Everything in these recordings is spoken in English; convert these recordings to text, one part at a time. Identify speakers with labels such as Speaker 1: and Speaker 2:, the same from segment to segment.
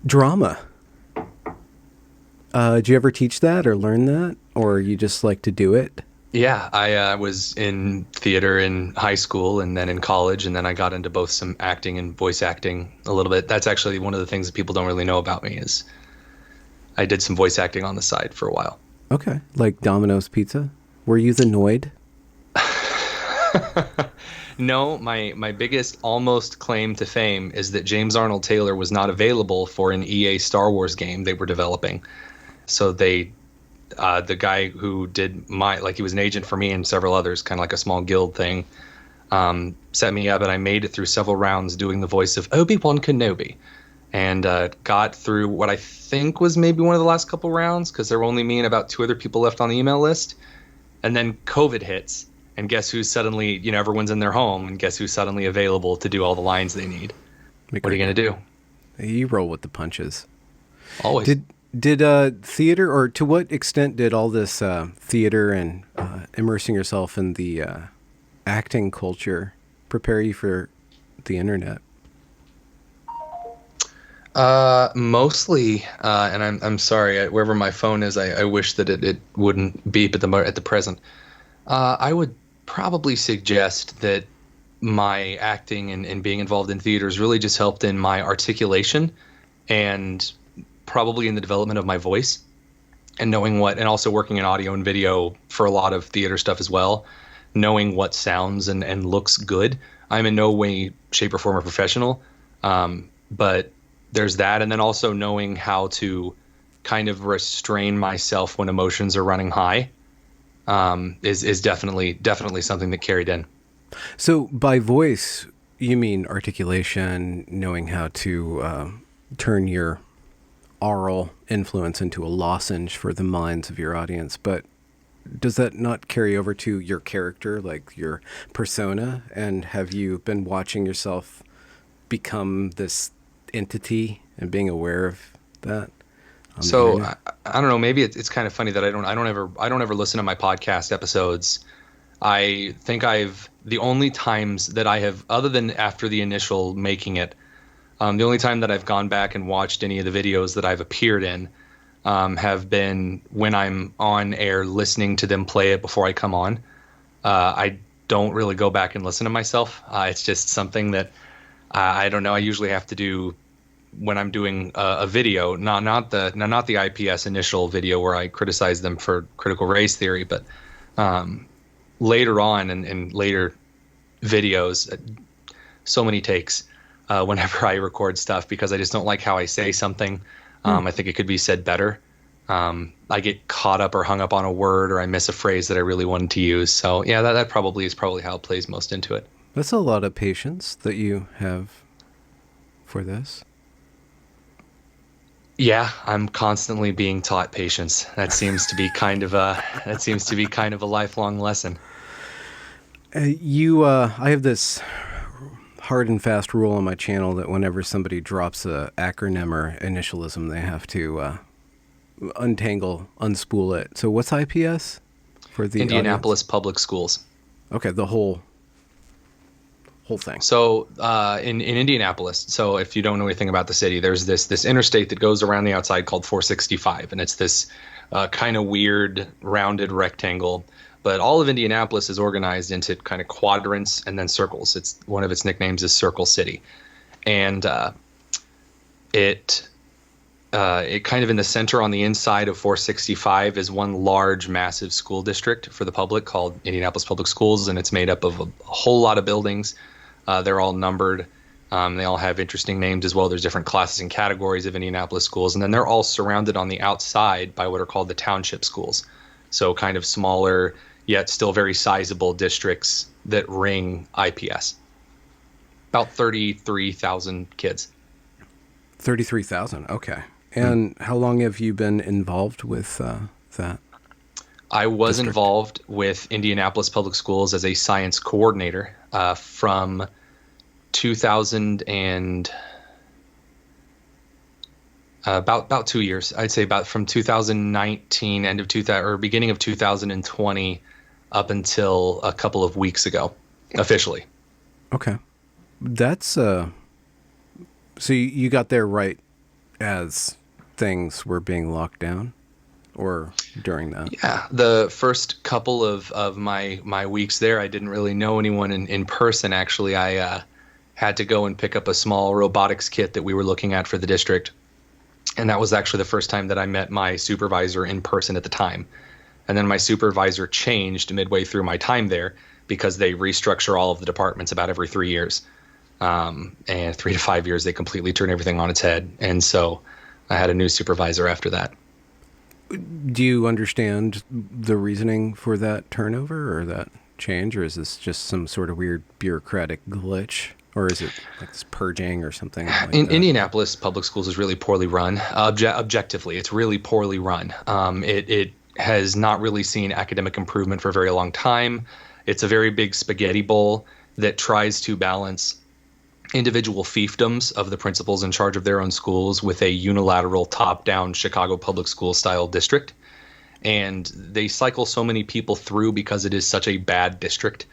Speaker 1: Drama. Did you ever teach that or learn that? Or you just like to do it?
Speaker 2: Yeah, I was in theater in high school and then in college, and then I got into both some acting and voice acting a little bit. That's actually one of the things that people don't really know about me is I did some voice acting on the side for a while.
Speaker 1: Okay. Like Domino's Pizza? Were you the Noid?
Speaker 2: No, my biggest almost claim to fame is that James Arnold Taylor was not available for an EA Star Wars game they were developing. So the guy who did he was an agent for me and several others, kind of like a small guild thing, set me up, and I made it through several rounds doing the voice of Obi-Wan Kenobi, and got through what I think was maybe one of the last couple rounds because there were only me and about two other people left on the email list. And then COVID hits, and guess who's suddenly, everyone's in their home, and guess who's suddenly available to do all the lines they need? What are you going to do?
Speaker 1: You roll with the punches.
Speaker 2: Always.
Speaker 1: Did theater, or to what extent did all this theater and immersing yourself in the acting culture prepare you for the internet?
Speaker 2: Mostly, and I'm sorry, wherever my phone is, I wish that it wouldn't beep at the present. I would probably suggest that my acting and being involved in theaters really just helped in my articulation and probably in the development of my voice and and also working in audio and video for a lot of theater stuff as well, knowing what sounds and looks good. I'm in no way, shape, or form a professional, but there's that. And then also knowing how to kind of restrain myself when emotions are running high is definitely something that carried in.
Speaker 1: So by voice, you mean articulation, knowing how to turn your oral influence into a lozenge for the minds of your audience. But does that not carry over to your character, like your persona? And have you been watching yourself become this entity and being aware of that on the
Speaker 2: So
Speaker 1: internet?
Speaker 2: I don't know. Maybe it's kind of funny that I don't ever listen to my podcast episodes. I think the only times that I have, other than after the initial making it, the only time that I've gone back and watched any of the videos that I've appeared in have been when I'm on air listening to them play it before I come on. I don't really go back and listen to myself. It's just something that I don't know. I usually have to do when I'm doing a video, not the IPS initial video where I criticize them for critical race theory, but later on in later videos, so many takes whenever I record stuff because I just don't like how I say something. I think it could be said better. I get caught up or hung up on a word, or I miss a phrase that I really wanted to use. So yeah, that probably is probably how it plays most into it.
Speaker 1: That's a lot of patience that you have for this.
Speaker 2: Yeah, I'm constantly being taught patience. That seems to be kind of a lifelong lesson.
Speaker 1: I have this hard and fast rule on my channel that whenever somebody drops a acronym or initialism, they have to unspool it. So what's IPS for the audience?
Speaker 2: Indianapolis Public Schools.
Speaker 1: Okay, the whole thing.
Speaker 2: So in Indianapolis, so if you don't know anything about the city, there's this interstate that goes around the outside called 465, and it's this kind of weird rounded rectangle. But all of Indianapolis is organized into kind of quadrants and then circles. It's one of its nicknames is Circle City, and it kind of in the center on the inside of 465 is one large, massive school district for the public called Indianapolis Public Schools, and it's made up of a whole lot of buildings. They're all numbered. They all have interesting names as well. There's different classes and categories of Indianapolis schools, and then they're all surrounded on the outside by what are called the township schools. So kind of smaller, yet still very sizable districts that ring IPS. About 33,000 kids.
Speaker 1: 33,000. Okay. And how long have you been involved with that
Speaker 2: I was
Speaker 1: district?
Speaker 2: involved with Indianapolis Public Schools as a science coordinator from 2000 and about 2 years. I'd say about from 2019, end of 2000 or beginning of 2020 up until a couple of weeks ago, officially.
Speaker 1: Okay. That's so you got there right as things were being locked down or during that?
Speaker 2: Yeah, the first couple of my weeks there, I didn't really know anyone in person. Actually, I had to go and pick up a small robotics kit that we were looking at for the district, and that was actually the first time that I met my supervisor in person at the time. And then my supervisor changed midway through my time there because they restructure all of the departments about every 3 years. And 3 to 5 years, they completely turn everything on its head. And so I had a new supervisor after that.
Speaker 1: Do you understand the reasoning for that turnover or that change, or is this just some sort of weird bureaucratic glitch? Or is it like this purging or something like
Speaker 2: In
Speaker 1: that?
Speaker 2: Indianapolis, public schools is really poorly run. Objectively, it's really poorly run. It has not really seen academic improvement for a very long time. It's a very big spaghetti bowl that tries to balance individual fiefdoms of the principals in charge of their own schools with a unilateral top-down Chicago public school style district. And they cycle so many people through because it is such a bad district.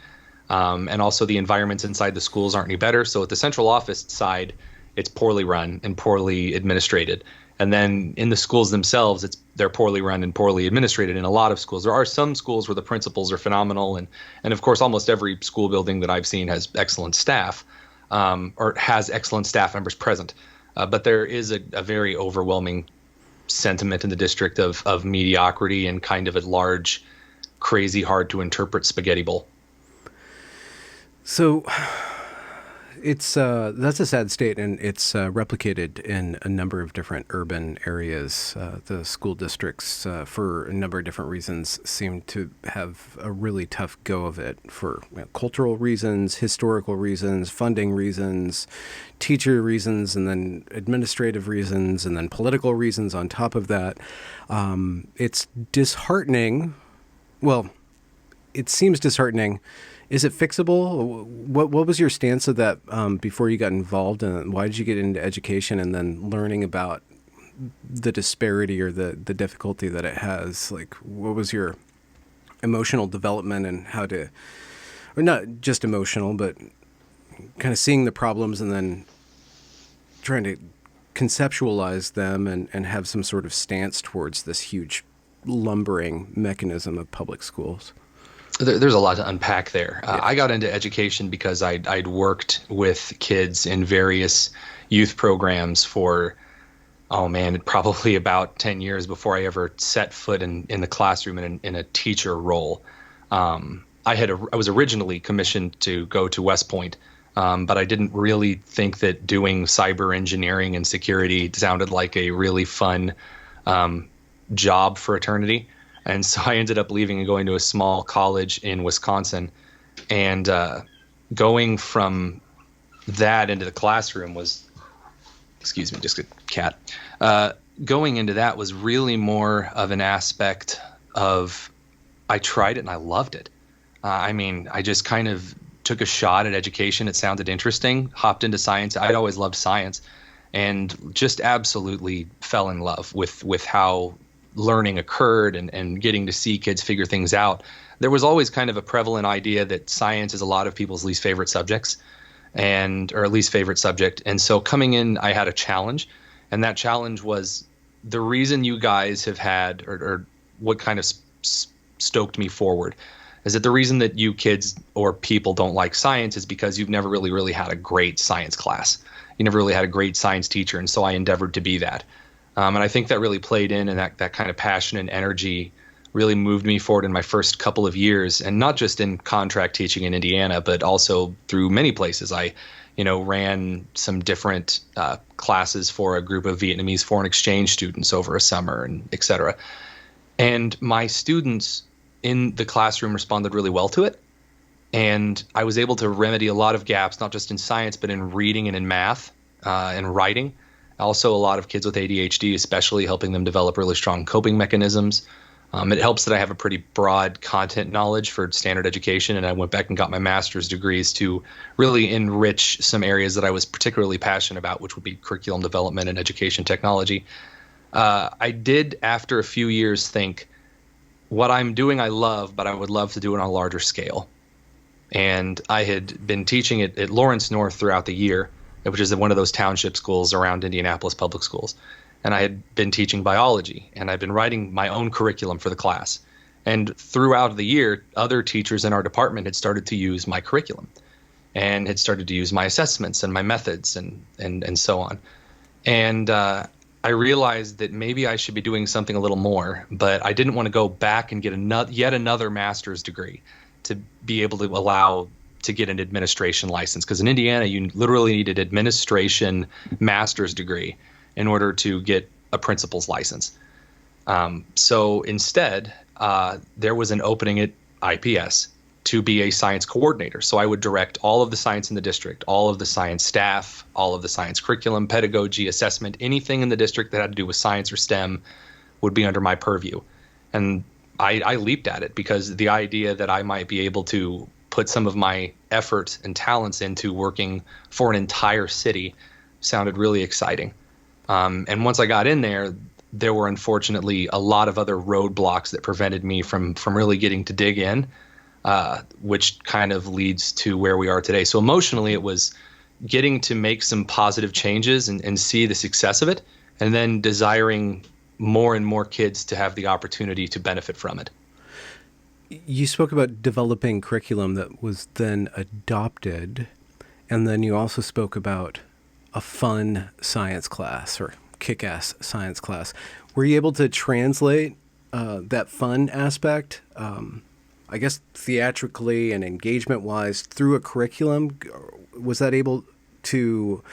Speaker 2: And also the environments inside the schools aren't any better. So at the central office side, it's poorly run and poorly administrated. And then in the schools themselves, they're poorly run and poorly administrated in a lot of schools. There are some schools where the principals are phenomenal. And of course, almost every school building that I've seen has excellent staff, or has excellent staff members present. But there is a very overwhelming sentiment in the district of mediocrity and kind of a large, crazy, hard to interpret spaghetti bowl.
Speaker 1: So it's that's a sad state, and it's replicated in a number of different urban areas. The school districts, for a number of different reasons, seem to have a really tough go of it for cultural reasons, historical reasons, funding reasons, teacher reasons, and then administrative reasons, and then political reasons on top of that. It's disheartening. Well, it seems disheartening. Is it fixable? What was your stance of that before you got involved, and why did you get into education and then learning about the disparity or the difficulty that it has? Like, what was your emotional development and how to, or not just emotional, but kind of seeing the problems and then trying to conceptualize them and have some sort of stance towards this huge lumbering mechanism of public schools?
Speaker 2: There's a lot to unpack there. I got into education because I'd worked with kids in various youth programs for, oh man, probably about 10 years before I ever set foot in the classroom in a teacher role. I was originally commissioned to go to West Point, but I didn't really think that doing cyber engineering and security sounded like a really fun job for eternity. And so I ended up leaving and going to a small college in Wisconsin. And going from that into the classroom was, excuse me, just a cat. Going into that was really more of an aspect of, I tried it and I loved it. I just kind of took a shot at education. It sounded interesting, hopped into science. I'd always loved science and just absolutely fell in love with how learning occurred and getting to see kids figure things out. There was always kind of a prevalent idea that science is a lot of people's least favorite subjects or least favorite subject. And so coming in, I had a challenge, and that challenge was the reason you guys have had, or what kind of stoked me forward, is that the reason that you kids or people don't like science is because you've never really had a great science class. You never really had a great science teacher. And so I endeavored to be that. And I think that really played in, and that kind of passion and energy really moved me forward in my first couple of years, and not just in contract teaching in Indiana, but also through many places. I, ran some different classes for a group of Vietnamese foreign exchange students over a summer, and et cetera. And my students in the classroom responded really well to it. And I was able to remedy a lot of gaps, not just in science, but in reading and in math and writing. Also, a lot of kids with ADHD, especially helping them develop really strong coping mechanisms. It helps that I have a pretty broad content knowledge for standard education, and I went back and got my master's degrees to really enrich some areas that I was particularly passionate about, which would be curriculum development and education technology. I did, after a few years, think what I'm doing I love, but I would love to do it on a larger scale. And I had been teaching at Lawrence North throughout the year, which is one of those township schools around Indianapolis public schools. And I had been teaching biology, and I'd been writing my own curriculum for the class. And throughout the year, other teachers in our department had started to use my curriculum and had started to use my assessments and my methods and so on. And I realized that maybe I should be doing something a little more, but I didn't want to go back and get yet another master's degree to be able to get an administration license. Because in Indiana, you literally need an administration master's degree in order to get a principal's license. So instead, there was an opening at IPS to be a science coordinator. So I would direct all of the science in the district, all of the science staff, all of the science curriculum, pedagogy, assessment, anything in the district that had to do with science or STEM would be under my purview. And I leaped at it because the idea that I might be able to put some of my effort and talents into working for an entire city sounded really exciting. And once I got in there were unfortunately a lot of other roadblocks that prevented me from really getting to dig in, which kind of leads to where we are today. So emotionally, it was getting to make some positive changes and see the success of it, and then desiring more and more kids to have the opportunity to benefit from it.
Speaker 1: You spoke about developing curriculum that was then adopted, and then you also spoke about a fun science class or kick-ass science class. Were you able to translate that fun aspect, I guess theatrically and engagement-wise, through a curriculum? Was that able to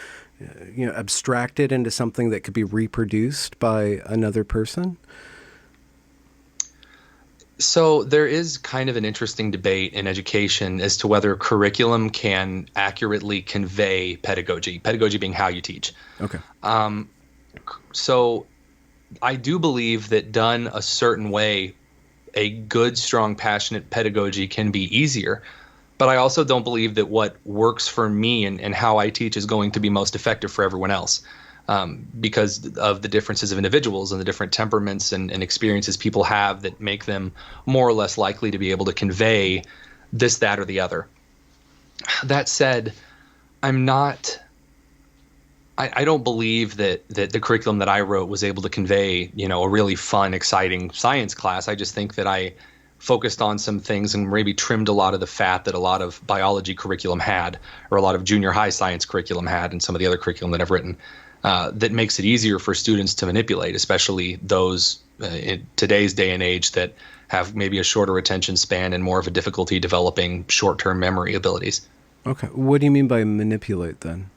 Speaker 1: abstract it into something that could be reproduced by another person?
Speaker 2: So there is kind of an interesting debate in education as to whether curriculum can accurately convey pedagogy being how you teach.
Speaker 1: Okay.
Speaker 2: So I do believe that done a certain way, a good, strong, passionate pedagogy can be easier. But I also don't believe that what works for me and how I teach is going to be most effective for everyone else. Because of the differences of individuals and the different temperaments and experiences people have that make them more or less likely to be able to convey this, that, or the other. That said, I don't believe that the curriculum that I wrote was able to convey, a really fun, exciting science class. I just think that I focused on some things and maybe trimmed a lot of the fat that a lot of biology curriculum had, or a lot of junior high science curriculum had, and some of the other curriculum that I've written. That makes it easier for students to manipulate, especially those in today's day and age that have maybe a shorter attention span and more of a difficulty developing short-term memory abilities.
Speaker 1: Okay. What do you mean by manipulate then?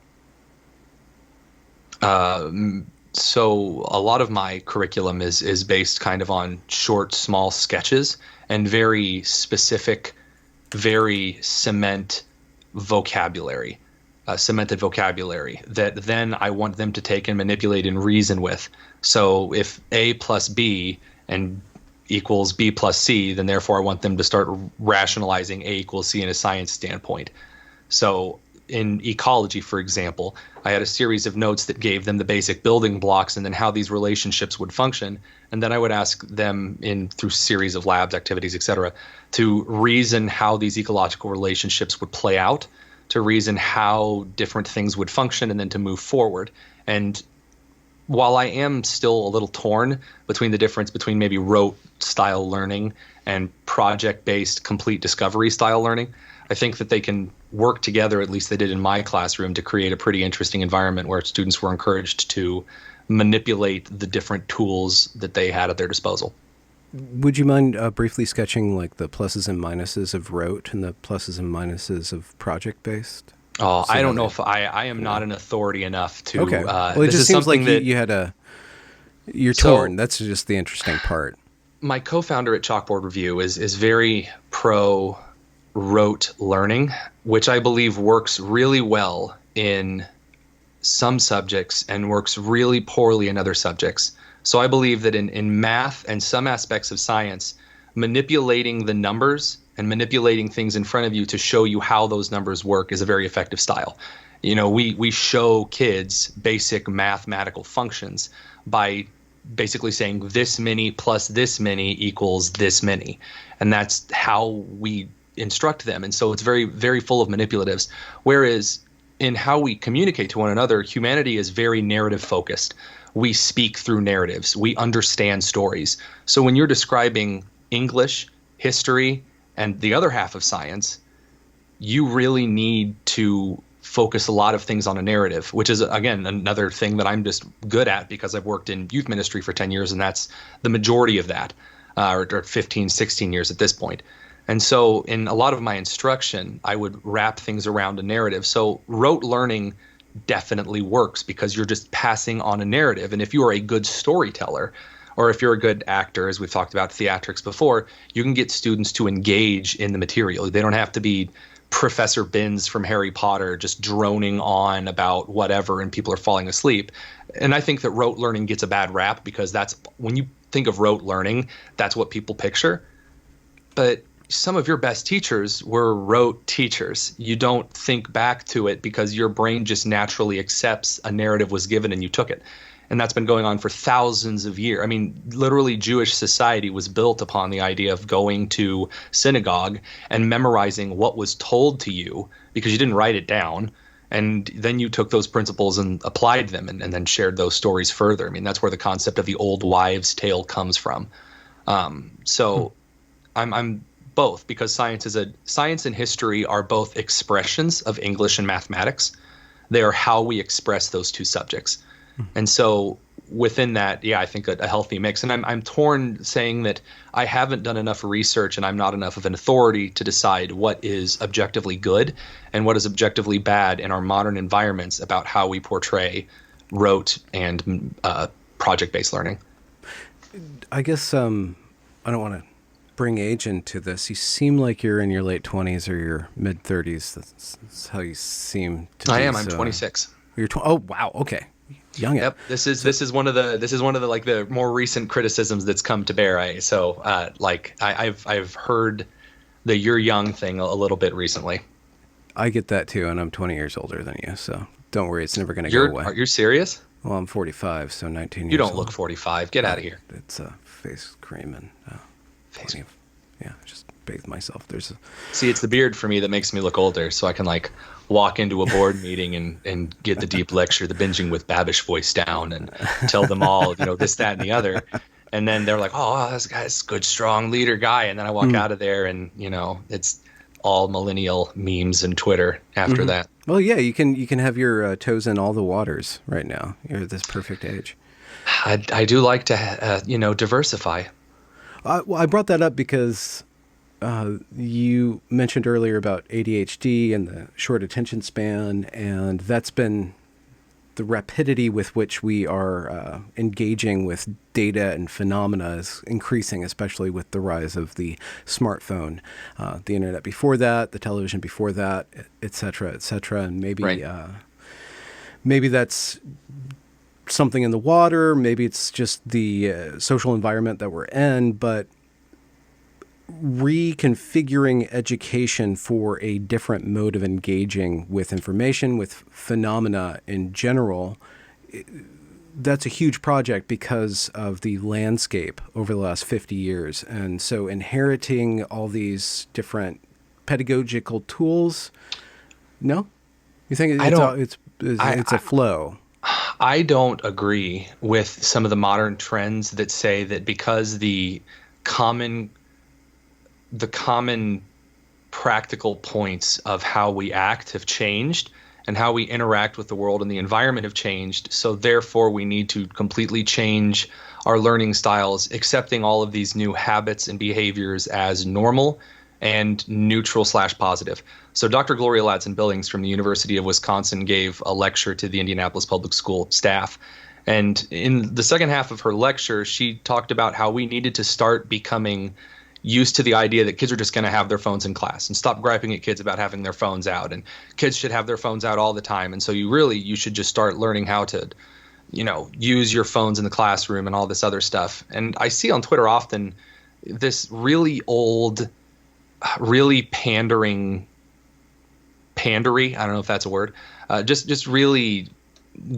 Speaker 2: So a lot of my curriculum is based kind of on short, small sketches and very specific, very cemented vocabulary that then I want them to take and manipulate and reason with. So if A plus B and equals B plus C, then therefore I want them to start rationalizing A equals C in a science standpoint. So in ecology, for example, I had a series of notes that gave them the basic building blocks and then how these relationships would function. And then I would ask them through series of labs, activities, et cetera, to reason how these ecological relationships would play out, to reason how different things would function, and then to move forward. And while I am still a little torn between the difference between maybe rote style learning and project-based complete discovery style learning, I think that they can work together, at least they did in my classroom, to create a pretty interesting environment where students were encouraged to manipulate the different tools that they had at their disposal.
Speaker 1: Would you mind briefly sketching like the pluses and minuses of rote and the pluses and minuses of project-based?
Speaker 2: Oh, I don't know if I am not an authority enough to.
Speaker 1: Okay. Well, it just seems like you're torn. That's just the interesting part.
Speaker 2: My co-founder at Chalkboard Review is very pro rote learning, which I believe works really well in some subjects and works really poorly in other subjects. So I believe that in math and some aspects of science, manipulating the numbers and manipulating things in front of you to show you how those numbers work is a very effective style. We show kids basic mathematical functions by basically saying this many plus this many equals this many. And that's how we instruct them. And so it's very, very full of manipulatives. Whereas in how we communicate to one another, humanity is very narrative focused. We speak through narratives. We understand stories. So when you're describing English, history, and the other half of science, you really need to focus a lot of things on a narrative, which is, again, another thing that I'm just good at because I've worked in youth ministry for 10 years, and that's the majority of that, or 15, 16 years at this point. And so in a lot of my instruction, I would wrap things around a narrative. So rote learning definitely works because you're just passing on a narrative. And if you are a good storyteller, or if you're a good actor, as we've talked about theatrics before, you can get students to engage in the material. They don't have to be Professor Binns from Harry Potter just droning on about whatever and people are falling asleep. And I think that rote learning gets a bad rap because that's when you think of rote learning, that's what people picture. But some of your best teachers were rote teachers. You don't think back to it because your brain just naturally accepts a narrative was given and you took it. And that's been going on for thousands of years. I mean, literally Jewish society was built upon the idea of going to synagogue and memorizing what was told to you because you didn't write it down. And then you took those principles and applied them and then shared those stories further. I mean, that's where the concept of the old wives' tale comes from. I'm both, because science and history are both expressions of English and mathematics. They are how we express those two subjects. And so within that, I think a healthy mix. And I'm torn saying that I haven't done enough research and I'm not enough of an authority to decide what is objectively good and what is objectively bad in our modern environments about how we portray rote and project-based learning.
Speaker 1: I guess I don't want to bring age into this. You seem like you're in your late 20s or your mid 30s. That's how you seem to be.
Speaker 2: I am. I'm 26.
Speaker 1: You're oh wow. Okay. Young.
Speaker 2: Yep. This is one of the like the more recent criticisms that's come to bear. I've heard the "you're young" thing a little bit recently.
Speaker 1: I get that too, and I'm 20 years older than you, so don't worry, it's never going to go away.
Speaker 2: Are you serious?
Speaker 1: Well, I'm 45, so 19 years.
Speaker 2: You don't
Speaker 1: old.
Speaker 2: look 45. Get out of here.
Speaker 1: It's face cream and just bathed myself.
Speaker 2: See, it's the beard for me that makes me look older, so I can like walk into a board meeting and get the deep lecture, the binging with Babish voice down, and tell them all, this, that, and the other. And then they're like, oh, this guy's a good, strong leader guy. And then I walk out of there and, it's all millennial memes and Twitter after that.
Speaker 1: Well, yeah, you can have your toes in all the waters right now. You're at this perfect age.
Speaker 2: I do like to, diversify.
Speaker 1: Well, I brought that up because you mentioned earlier about ADHD and the short attention span, and that's been the rapidity with which we are engaging with data and phenomena is increasing, especially with the rise of the smartphone, the internet before that, the television before that, et cetera, and maybe
Speaker 2: right.
Speaker 1: Maybe that's something in the water, maybe it's just the social environment that we're in, but reconfiguring education for a different mode of engaging with information, with phenomena in general, that's a huge project because of the landscape over the last 50 years. And so inheriting all these different pedagogical tools, no? You think it's a flow?
Speaker 2: I don't agree with some of the modern trends that say that because the common practical points of how we act have changed and how we interact with the world and the environment have changed. So therefore we need to completely change our learning styles, accepting all of these new habits and behaviors as normal and neutral/positive. So Dr. Gloria Ladson-Billings from the University of Wisconsin gave a lecture to the Indianapolis public school staff. And in the second half of her lecture, she talked about how we needed to start becoming used to the idea that kids are just going to have their phones in class and stop griping at kids about having their phones out, and kids should have their phones out all the time. And so you should just start learning how to, use your phones in the classroom and all this other stuff. And I see on Twitter often this really old, really pandery, I don't know if that's a word, just really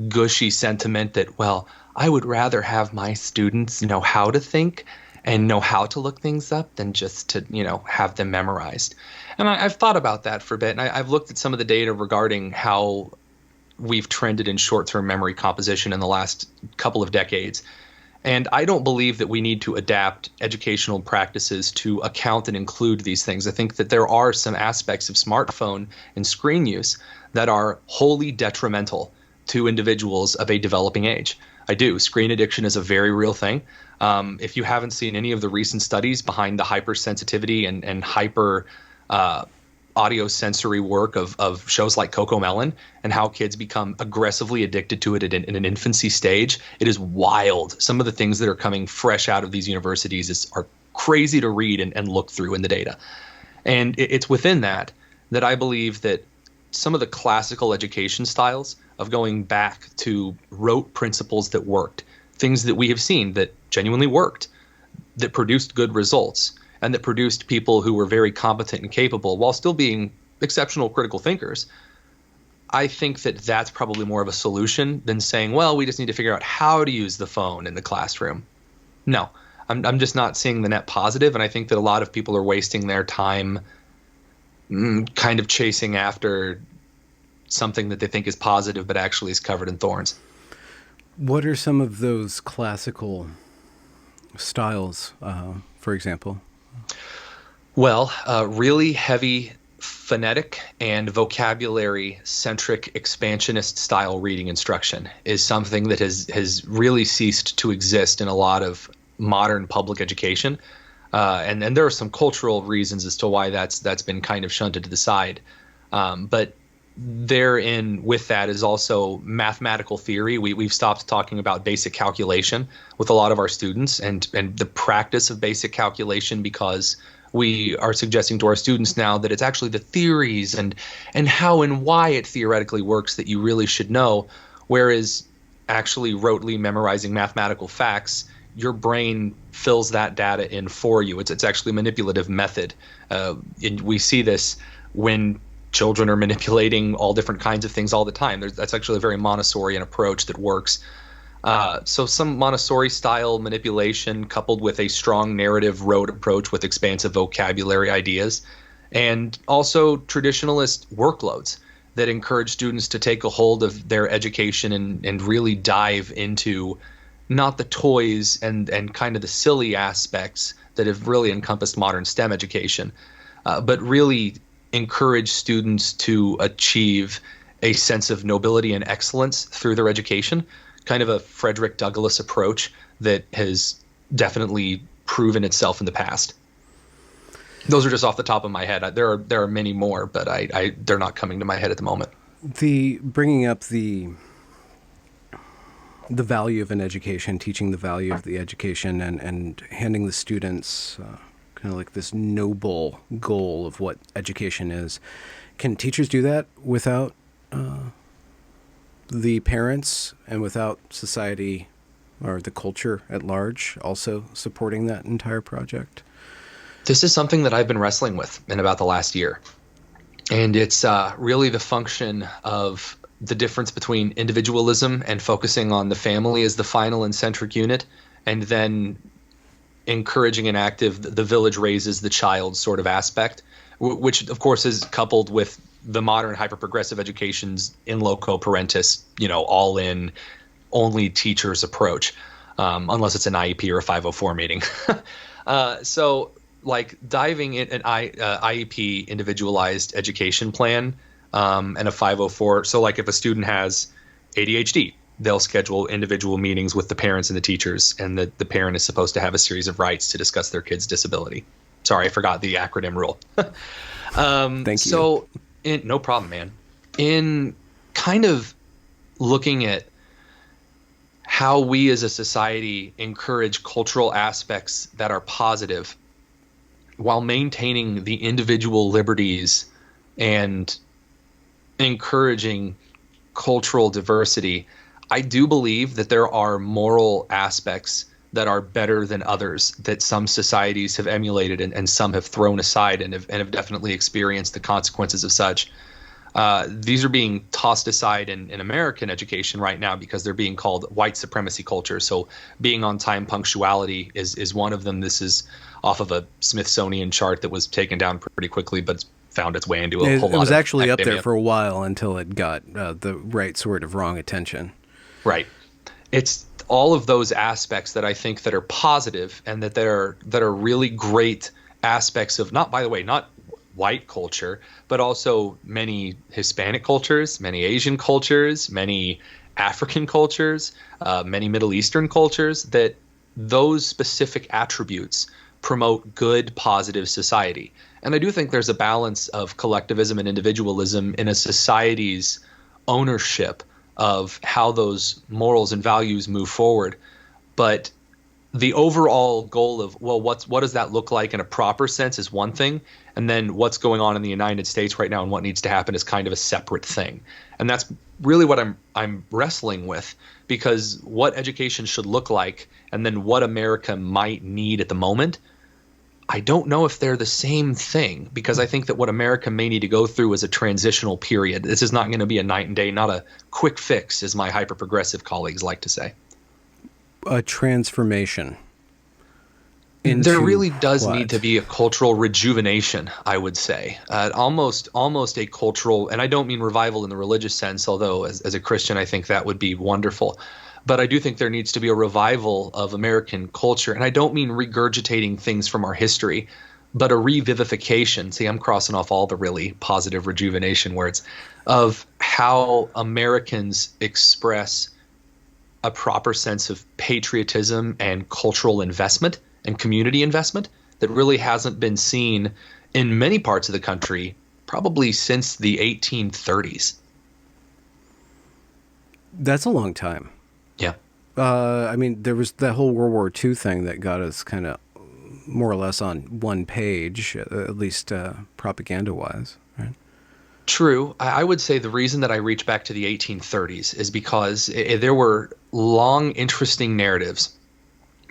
Speaker 2: gushy sentiment that, well, I would rather have my students know how to think and know how to look things up than just to, have them memorized. And I've thought about that for a bit, and I've looked at some of the data regarding how we've trended in short-term memory composition in the last couple of decades. And I don't believe that we need to adapt educational practices to account and include these things. I think that there are some aspects of smartphone and screen use that are wholly detrimental to individuals of a developing age. I do. Screen addiction is a very real thing. If you haven't seen any of the recent studies behind the hypersensitivity and hyper audio sensory work of shows like Cocomelon and how kids become aggressively addicted to it in an infancy stage, it is wild. Some of the things that are coming fresh out of these universities are crazy to read and look through in the data. And it's within that I believe that some of the classical education styles of going back to rote principles that worked, things that we have seen that genuinely worked, that produced good results, and that produced people who were very competent and capable while still being exceptional critical thinkers. I think that that's probably more of a solution than saying, well, we just need to figure out how to use the phone in the classroom. No, I'm just not seeing the net positive, and I think that a lot of people are wasting their time kind of chasing after something that they think is positive but actually is covered in thorns.
Speaker 1: What are some of those classical styles, for example?
Speaker 2: Well, really heavy phonetic and vocabulary-centric expansionist style reading instruction is something that has really ceased to exist in a lot of modern public education. And there are some cultural reasons as to why that's been kind of shunted to the side. But therein with that is also mathematical theory. We've stopped talking about basic calculation with a lot of our students and the practice of basic calculation, because we are suggesting to our students now that it's actually the theories and how and why it theoretically works that you really should know, whereas actually rotely memorizing mathematical facts, your brain fills that data in for you. It's actually a manipulative method. And we see this when children are manipulating all different kinds of things all the time. That's actually a very Montessorian approach that works. So some Montessori style manipulation coupled with a strong narrative rote approach with expansive vocabulary ideas, and also traditionalist workloads that encourage students to take a hold of their education and really dive into not the toys and kind of the silly aspects that have really encompassed modern STEM education, but really encourage students to achieve a sense of nobility and excellence through their education, kind of a Frederick Douglass approach that has definitely proven itself in the past. Those are just off the top of my head. There are many more, but they're not coming to my head at the moment.
Speaker 1: The bringing up the value of an education, teaching the value of the education, and handing the students kind of like this noble goal of what education is. Can teachers do that without the parents and without society or the culture at large also supporting that entire project?
Speaker 2: This is something that I've been wrestling with in about the last year. And it's really the function of the difference between individualism and focusing on the family as the final and centric unit, and then encouraging an active the village raises the child sort of aspect, which of course is coupled with the modern hyper-progressive education's in loco parentis, all in only teachers approach, unless it's an IEP or a 504 meeting. So like diving in an IEP individualized education plan and a 504. So like if a student has ADHD, they'll schedule individual meetings with the parents and the teachers, and the parent is supposed to have a series of rights to discuss their kid's disability. Sorry, I forgot the acronym rule.
Speaker 1: Thank you.
Speaker 2: So, no problem, man. In kind of looking at how we as a society encourage cultural aspects that are positive while maintaining the individual liberties and encouraging cultural diversity, I do believe that there are moral aspects that are better than others that some societies have emulated and some have thrown aside and have definitely experienced the consequences of such. These are being tossed aside in American education right now because they're being called white supremacy culture. So being on time punctuality is one of them. This is off of a Smithsonian chart that was taken down pretty quickly, but it's found its way into a whole
Speaker 1: It
Speaker 2: lot
Speaker 1: was
Speaker 2: of
Speaker 1: actually up there
Speaker 2: academia.
Speaker 1: for a while until it got the right sort of wrong attention.
Speaker 2: Right. It's all of those aspects that I think that are positive and that are really great aspects of, not, by the way, not white culture, but also many Hispanic cultures, many Asian cultures, many African cultures, many Middle Eastern cultures, that those specific attributes promote good, positive society. And I do think there's a balance of collectivism and individualism in a society's ownership of how those morals and values move forward. But the overall goal of, well, what does that look like in a proper sense is one thing, and then what's going on in the United States right now and what needs to happen is kind of a separate thing. And that's really what I'm wrestling with, because what education should look like and then what America might need at the moment, I don't know if they're the same thing, because I think that what America may need to go through is a transitional period. This is not going to be a night and day, not a quick fix, as my hyper-progressive colleagues like to say.
Speaker 1: A transformation.
Speaker 2: There really does
Speaker 1: what?
Speaker 2: need to be a cultural rejuvenation, I would say. Almost a cultural, and I don't mean revival in the religious sense, although as a Christian, I think that would be wonderful. But I do think there needs to be a revival of American culture. And I don't mean regurgitating things from our history, but a revivification. See, I'm crossing off all the really positive rejuvenation words of how Americans express a proper sense of patriotism and cultural investment and community investment that really hasn't been seen in many parts of the country probably since the 1830s.
Speaker 1: That's a long time.
Speaker 2: Yeah.
Speaker 1: I mean, there was that whole World War II thing that got us kind of more or less on one page, at least propaganda-wise, right?
Speaker 2: True. I would say the reason that I reach back to the 1830s is because there were long, interesting narratives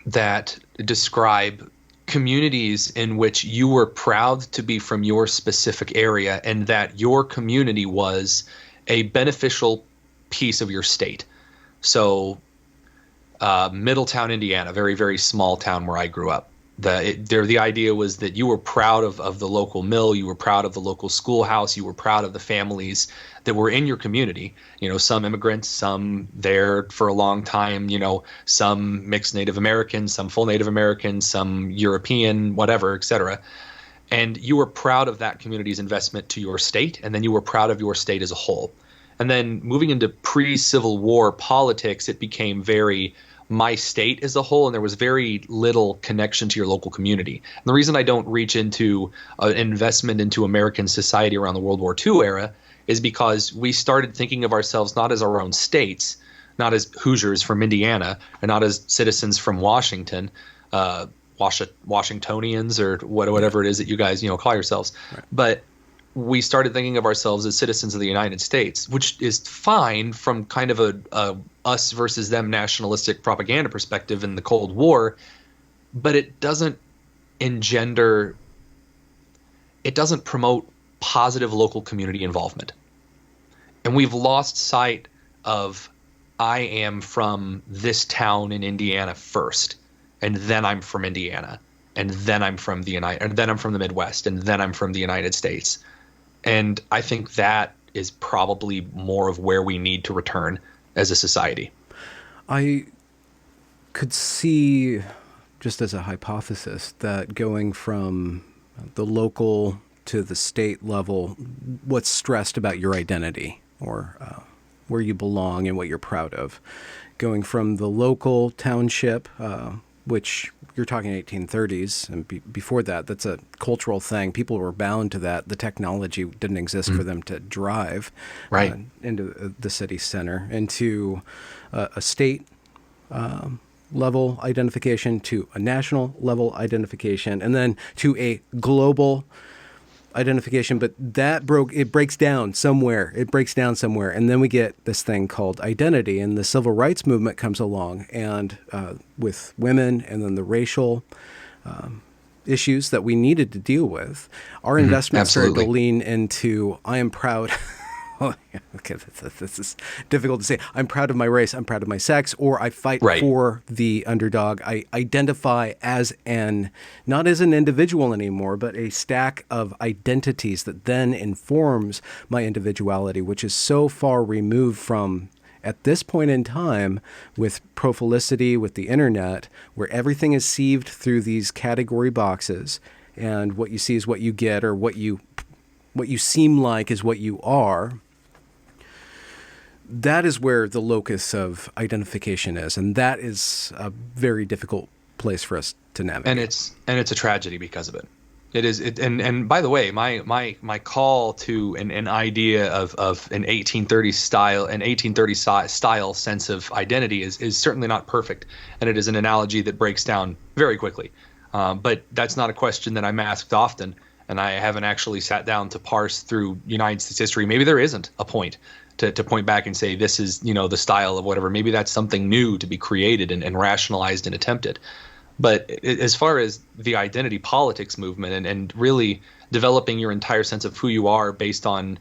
Speaker 2: that describe communities in which you were proud to be from your specific area and that your community was a beneficial piece of your state. So Middletown, Indiana, very, very small town where I grew up. The idea was that you were proud of the local mill, you were proud of the local schoolhouse, you were proud of the families that were in your community. You know, some immigrants, some there for a long time, you know, some mixed Native Americans, some full Native Americans, some European, whatever, et cetera. And you were proud of that community's investment to your state, and then you were proud of your state as a whole. And then moving into pre-Civil War politics, it became very my state as a whole, and there was very little connection to your local community. And the reason I don't reach into an investment into American society around the World War II era is because we started thinking of ourselves not as our own states, not as Hoosiers from Indiana, and not as citizens from Washington, Washingtonians or whatever it is that you guys call yourselves, right. But we started thinking of ourselves as citizens of the United States, which is fine from kind of a us versus them nationalistic propaganda perspective in the Cold War, but it doesn't promote positive local community involvement. And we've lost sight of, I am from this town in Indiana first, and then I'm from Indiana, and then I'm from the Midwest, and then I'm from the United States. And I think that is probably more of where we need to return as a society.
Speaker 1: I could see, just as a hypothesis, that going from the local to the state level, what's stressed about your identity or where you belong and what you're proud of. Going from the local township, which you're talking 1830s, and before that, that's a cultural thing. People were bound to that. The technology didn't exist for them to drive
Speaker 2: right
Speaker 1: into the city center, into a state level identification, to a national level identification, and then to a global identification. But it breaks down somewhere. And then we get this thing called identity, and the civil rights movement comes along, and with women, and then the racial issues that we needed to deal with, our investment started to lean into, I am proud Okay, this is difficult to say. I'm proud of my race. I'm proud of my sex, or I fight
Speaker 2: Right.
Speaker 1: for the underdog. I identify as not as an individual anymore, but a stack of identities that then informs my individuality, which is so far removed from, at this point in time, with profilicity, with the internet, where everything is sieved through these category boxes, and what you see is what you get, or what you seem like is what you are. That is where the locus of identification is, and that is a very difficult place for us to navigate.
Speaker 2: And it's a tragedy because of it. It is. And by the way, my call to an idea of an 1830 style sense of identity is certainly not perfect, and it is an analogy that breaks down very quickly. But that's not a question that I'm asked often, and I haven't actually sat down to parse through United States history. Maybe there isn't a point to point back and say this is, the style of whatever. Maybe that's something new to be created and rationalized and attempted. But as far as the identity politics movement and really developing your entire sense of who you are based on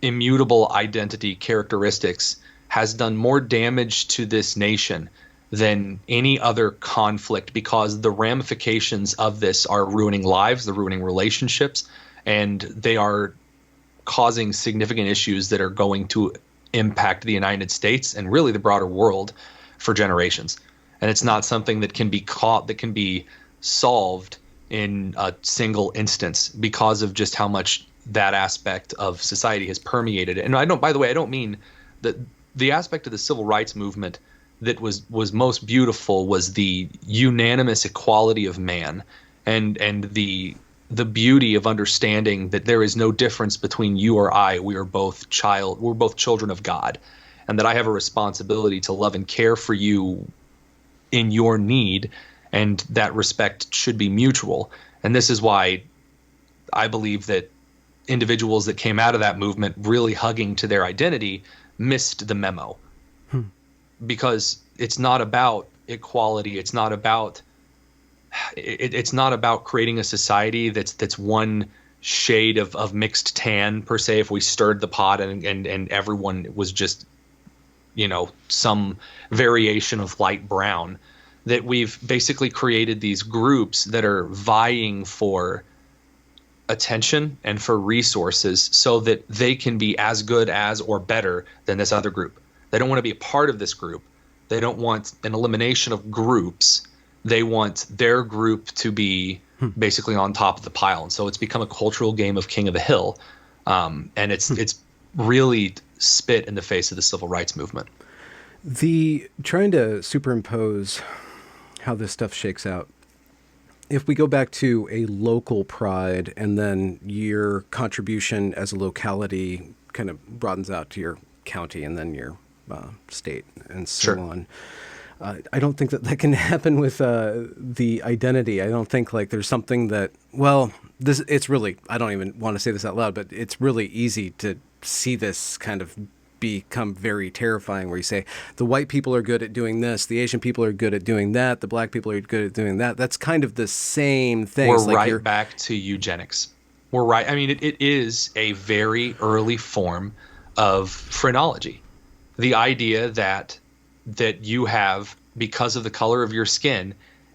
Speaker 2: immutable identity characteristics has done more damage to this nation than any other conflict, because the ramifications of this are ruining lives, they're ruining relationships, and they are causing significant issues that are going to impact the United States and really the broader world for generations. And it's not something that can be solved in a single instance because of just how much that aspect of society has permeated it. And by the way, I don't mean that the aspect of the civil rights movement that was most beautiful was the unanimous equality of man and the beauty of understanding that there is no difference between you or I. We're both children of God, and that I have a responsibility to love and care for you in your need, and that respect should be mutual. And this is why I believe that individuals that came out of that movement really hugging to their identity missed the memo. Because it's not about equality. It's not about creating a society that's one shade of mixed tan per se. If we stirred the pot and everyone was just, some variation of light brown, that we've basically created these groups that are vying for attention and for resources so that they can be as good as or better than this other group. They don't want to be a part of this group. They don't want an elimination of groups. They want their group to be basically on top of the pile. And so it's become a cultural game of king of the hill. And it's really spit in the face of the civil rights movement.
Speaker 1: The trying to superimpose how this stuff shakes out. If we go back to a local pride and then your contribution as a locality kind of broadens out to your county and then your state and so on. I don't think that can happen with the identity. I don't think there's something that, it's really, I don't even want to say this out loud, but it's really easy to see this kind of become very terrifying, where you say the white people are good at doing this, the Asian people are good at doing that, the black people are good at doing that. That's kind of the same thing.
Speaker 2: We're back to eugenics. We're right. I mean, it is a very early form of phrenology. The idea that you have, because of the color of your skin,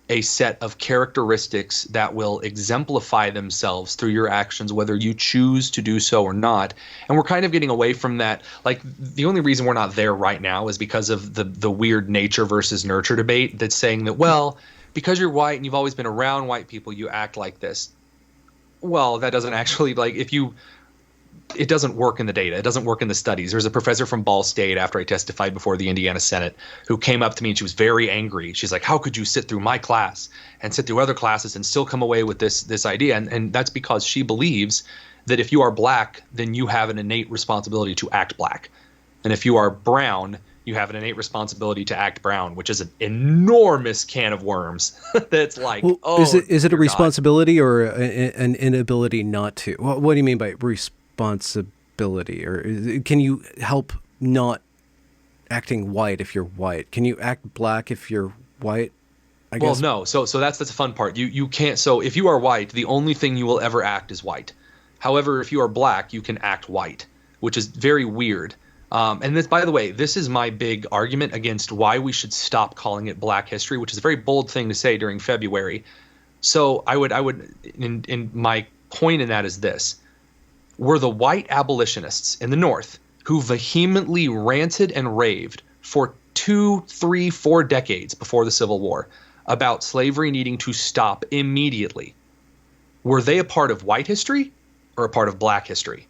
Speaker 2: a set of characteristics that will exemplify themselves through your actions, whether you choose to do so or not. And we're kind of getting away from that. The only reason we're not there right now is because of the weird nature versus nurture debate that's saying that, because you're white and you've always been around white people, you act like this. Well, that doesn't actually, it doesn't work in the data. It doesn't work in the studies. There's a professor from Ball State, after I testified before the Indiana Senate, who came up to me and she was very angry. She's like, how could you sit through my class and sit through other classes and still come away with this idea? And that's because she believes that if you are black, then you have an innate responsibility to act black. And if you are brown, you have an innate responsibility to act brown, which is an enormous can of worms. That's
Speaker 1: is it a responsibility or an inability not to? What do you mean by responsibility? Or can you help not acting white if you're white? Can you act black if you're white? I guess.
Speaker 2: Well, no. So that's the fun part. You can't. So if you are white, the only thing you will ever act is white. However, if you are black, you can act white, which is very weird. And this, by the way, this is my big argument against why we should stop calling it Black History, which is a very bold thing to say during February. So I would, in my point in that is this: were the white abolitionists in the North who vehemently ranted and raved for 2, 3, 4 decades before the Civil War about slavery needing to stop immediately, were they a part of white history or a part of Black history?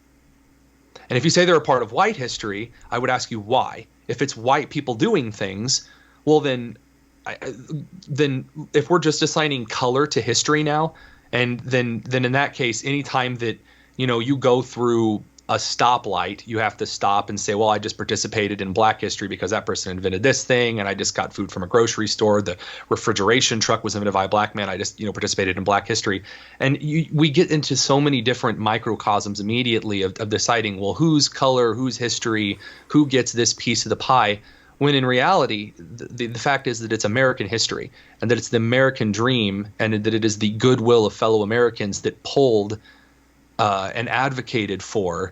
Speaker 2: And if you say they're a part of white history, I would ask you why. If it's white people doing things, well, then if we're just assigning color to history now, and then in that case, any time that you go through a stoplight, you have to stop and say, well, I just participated in Black history because that person invented this thing, and I just got food from a grocery store. The refrigeration truck was invented by a Black man. I just participated in Black history. And we get into so many different microcosms immediately of deciding, well, whose color, whose history, who gets this piece of the pie, when in reality, the fact is that it's American history, and that it's the American dream, and that it is the goodwill of fellow Americans that pulled and advocated for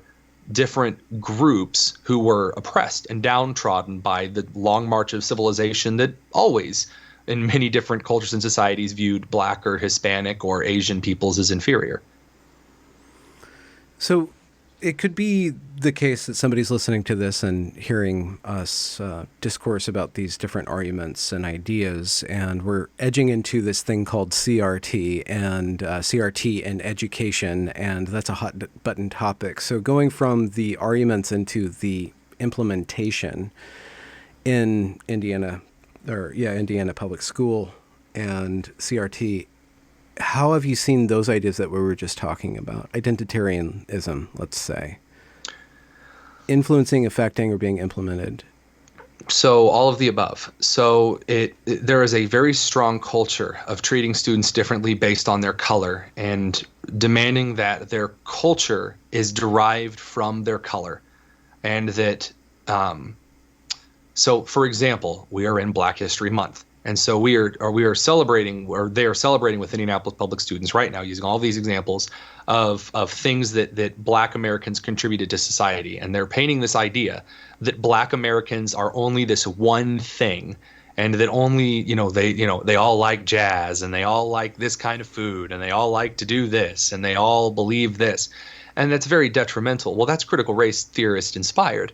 Speaker 2: different groups who were oppressed and downtrodden by the long march of civilization that always, in many different cultures and societies, viewed Black or Hispanic or Asian peoples as inferior.
Speaker 1: So it could be the case that somebody's listening to this and hearing us discourse about these different arguments and ideas, and we're edging into this thing called CRT and CRT and education, and that's a hot button topic. So going from the arguments into the implementation in Indiana Public School and CRT, how have you seen those ideas that we were just talking about, identitarianism, let's say, influencing, affecting, or being implemented?
Speaker 2: So all of the above. So there is a very strong culture of treating students differently based on their color and demanding that their culture is derived from their color. And that, so for example, we are in Black History Month. And so we are celebrating, or they are celebrating with Indianapolis public students right now, using all these examples of things that Black Americans contributed to society. And they're painting this idea that Black Americans are only this one thing, and that only, they all like jazz, and they all like this kind of food, and they all like to do this, and they all believe this. And that's very detrimental. Well, that's critical race theorist inspired.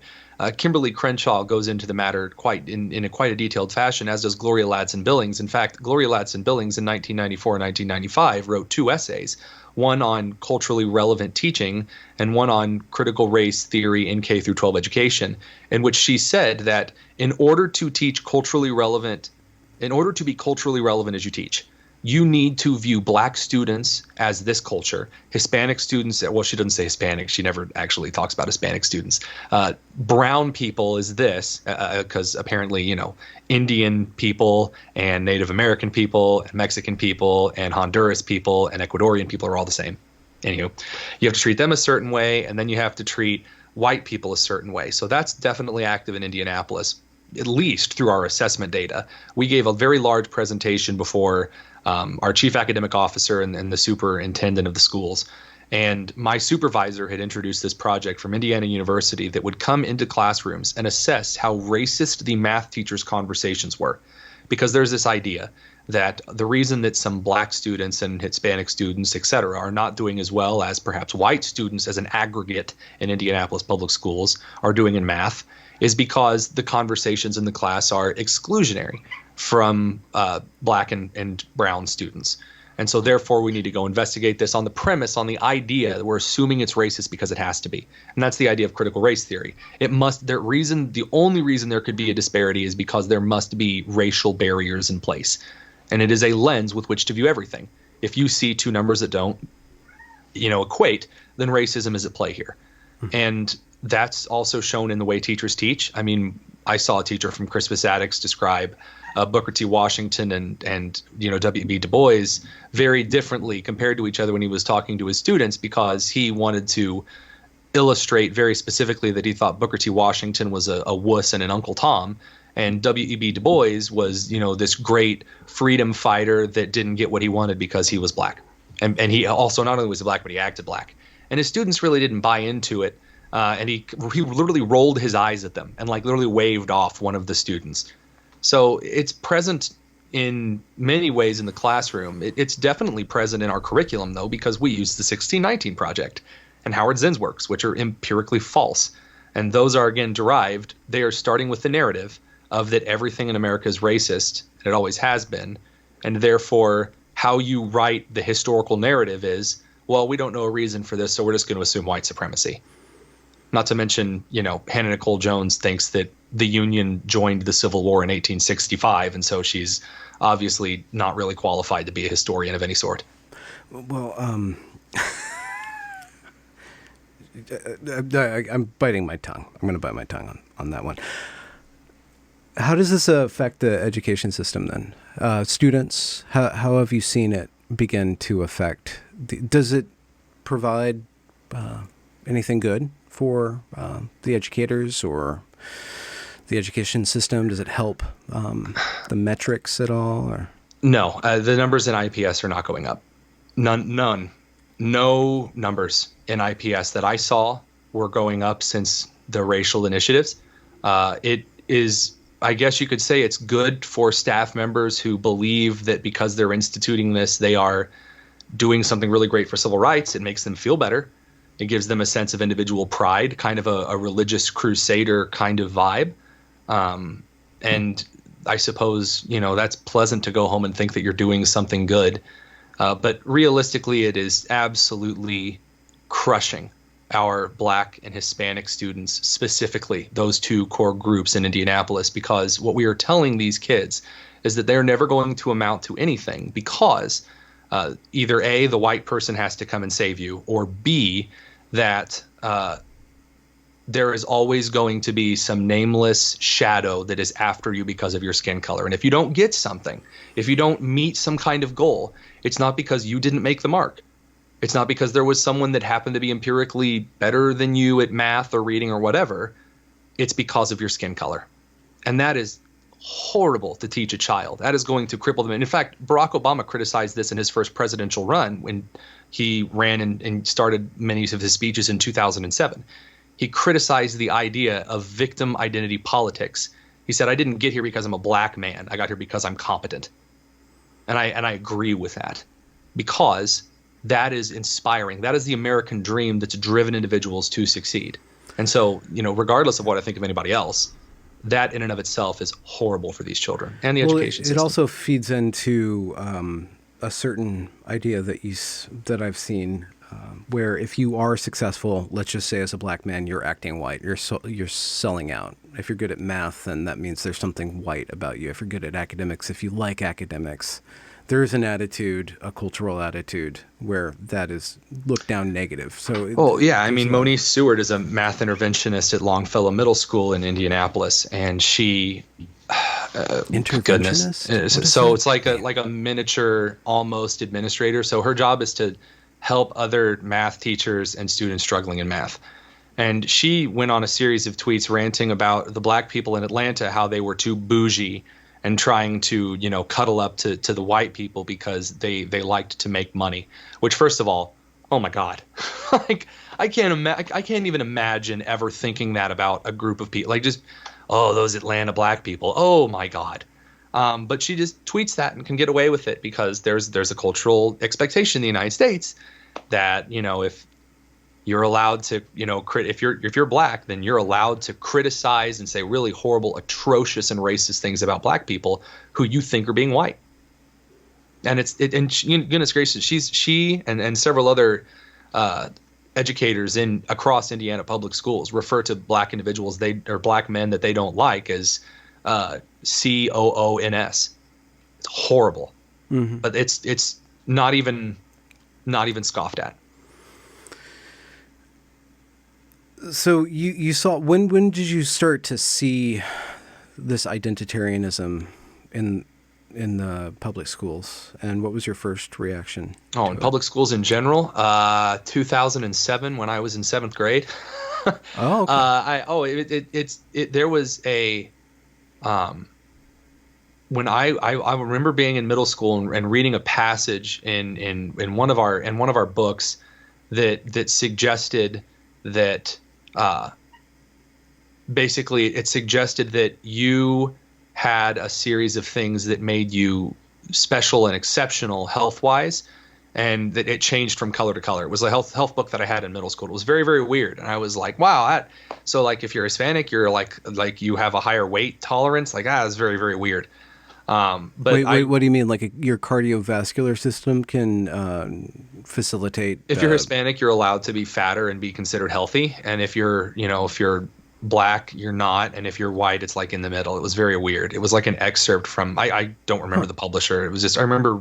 Speaker 2: Kimberly Crenshaw goes into the matter in quite a detailed fashion, as does Gloria Ladson Billings. In fact, Gloria Ladson Billings in 1994 and 1995 wrote 2 essays, one on culturally relevant teaching and one on critical race theory in K through 12 education, in which she said that in order to be culturally relevant as you teach, you need to view Black students as this culture, Hispanic students, well, she doesn't say Hispanic, she never actually talks about Hispanic students, brown people is this, because apparently, Indian people and Native American people and Mexican people and Honduras people and Ecuadorian people are all the same. Anywho, you have to treat them a certain way, and then you have to treat white people a certain way. So that's definitely active in Indianapolis, at least through our assessment data. We gave a very large presentation before our chief academic officer and the superintendent of the schools. And my supervisor had introduced this project from Indiana University that would come into classrooms and assess how racist the math teachers' conversations were. Because there's this idea that the reason that some Black students and Hispanic students, et cetera, are not doing as well as perhaps white students as an aggregate in Indianapolis public schools are doing in math is because the conversations in the class are exclusionary from Black and brown students. And so therefore we need to go investigate this on the premise, on the idea that we're assuming it's racist because it has to be. And that's the idea of critical race theory. The only reason there could be a disparity is because there must be racial barriers in place. And it is a lens with which to view everything. If you see 2 numbers that don't, equate, then racism is at play here. And that's also shown in the way teachers teach. I mean, I saw a teacher from Crispus Attucks describe Booker T. Washington and W.E.B. Du Bois very differently compared to each other when he was talking to his students, because he wanted to illustrate very specifically that he thought Booker T. Washington was a wuss and an Uncle Tom, and W.E.B. Du Bois was, this great freedom fighter that didn't get what he wanted because he was Black. And he also not only was Black, but he acted Black. And his students really didn't buy into it and he literally rolled his eyes at them and like literally waved off one of the students. So it's present in many ways in the classroom. It's definitely present in our curriculum, though, because we use the 1619 Project and Howard Zinn's works, which are empirically false. And those are, again, derived. They are starting with the narrative of that everything in America is racist, and it always has been. And therefore, how you write the historical narrative is, well, we don't know a reason for this, so we're just going to assume white supremacy. Not to mention, Hannah Nicole Jones thinks that the Union joined the Civil War in 1865, and so she's obviously not really qualified to be a historian of any sort.
Speaker 1: Well, I'm biting my tongue. I'm going to bite my tongue on that one. How does this affect the education system then? Students, how have you seen it begin to affect? Does it provide anything good for the educators or the education system? Does it help the metrics at all? Or?
Speaker 2: No, the numbers in IPS are not going up. None. No numbers in IPS that I saw were going up since the racial initiatives. It is, I guess you could say, it's good for staff members who believe that because they're instituting this, they are doing something really great for civil rights. It makes them feel better. It gives them a sense of individual pride, kind of a religious crusader kind of vibe. And I suppose, that's pleasant to go home and think that you're doing something good. But realistically, it is absolutely crushing our Black and Hispanic students, specifically those two core groups in Indianapolis, because what we are telling these kids is that they're never going to amount to anything because either A, the white person has to come and save you, or B, that there is always going to be some nameless shadow that is after you because of your skin color. And if you don't get something, if you don't meet some kind of goal, it's not because you didn't make the mark. It's not because there was someone that happened to be empirically better than you at math or reading or whatever. It's because of your skin color. And that is horrible to teach a child. That is going to cripple them. And in fact, Barack Obama criticized this in his first presidential run when he ran and started many of his speeches in 2007. He criticized the idea of victim identity politics. He said, I didn't get here because I'm a Black man. I got here because I'm competent. And I agree with that, because that is inspiring. That is the American dream that's driven individuals to succeed. And so, regardless of what I think of anybody else, that in and of itself is horrible for these children and the education system.
Speaker 1: It also feeds into a certain idea that I've seen, where if you are successful, let's just say as a Black man, you're acting white, you're selling out. If you're good at math, then that means there's something white about you. If you're good at academics, if you like academics, there is an attitude, a cultural attitude, where that is looked down negative. So,
Speaker 2: Monique Seward is a math interventionist at Longfellow Middle School in Indianapolis, and she,
Speaker 1: interventionist.
Speaker 2: So it's like a miniature almost administrator. So her job is to help other math teachers and students struggling in math. And she went on a series of tweets ranting about the Black people in Atlanta, how they were too bougie and trying to, cuddle up to the white people because they liked to make money. Which, first of all, oh my God, I can't even imagine ever thinking that about a group of people. Like, just, oh, those Atlanta Black people. Oh my God. But she just tweets that and can get away with it because there's a cultural expectation in the United States that, if you're allowed to, if you're Black, then you're allowed to criticize and say really horrible, atrocious, and racist things about Black people who you think are being white. And goodness gracious, she and several other educators across Indiana public schools refer to Black individuals or Black men that they don't like as COONS. It's horrible, but it's not even scoffed at.
Speaker 1: So you saw, when did you start to see this identitarianism in the public schools, and what was your first reaction?
Speaker 2: Oh, in public schools in general, 2007 when I was in 7th grade.
Speaker 1: Oh, okay.
Speaker 2: There was a when I remember being in middle school and reading a passage in one of our books that suggested that basically it suggested that you had a series of things that made you special and exceptional health wise, and that it changed from color to color. It was a health book that I had in middle school. It was very, very weird. And I was like, wow. So like if you're Hispanic, you're like you have a higher weight tolerance. Like, it's very, very weird. But
Speaker 1: wait, what do you mean? Like your cardiovascular system can facilitate?
Speaker 2: If you're Hispanic, you're allowed to be fatter and be considered healthy. And if you're black, you're not. And if you're white, it's like in the middle. It was very weird. It was like an excerpt from, I don't remember the publisher. It was just, I remember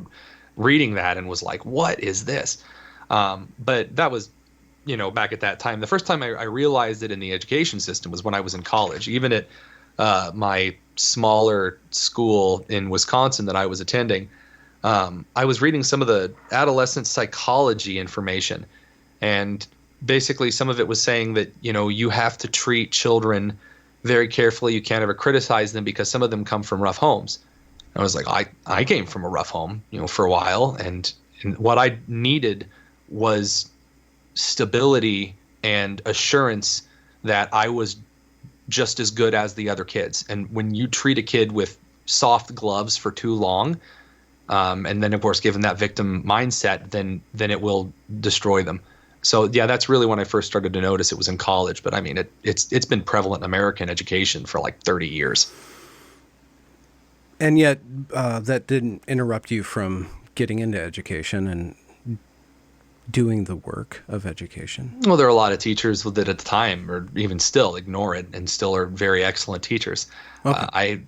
Speaker 2: reading that and was like, what is this? But that was, back at that time. The first time I realized it in the education system was when I was in college. Even at my smaller school in Wisconsin that I was attending, I was reading some of the adolescent psychology information, and basically some of it was saying that, you have to treat children very carefully. You can't ever criticize them because some of them come from rough homes. I was like, I came from a rough home, for a while, and what I needed was stability and assurance that I was just as good as the other kids. And when you treat a kid with soft gloves for too long, and then of course given that victim mindset, then it will destroy them. So yeah, that's really when I first started to notice it was in college. But I mean, it's been prevalent in American education for like 30 years.
Speaker 1: And yet, that didn't interrupt you from getting into education and doing the work of education.
Speaker 2: Well, there are a lot of teachers that at the time, or even still, ignore it and still are very excellent teachers. Okay.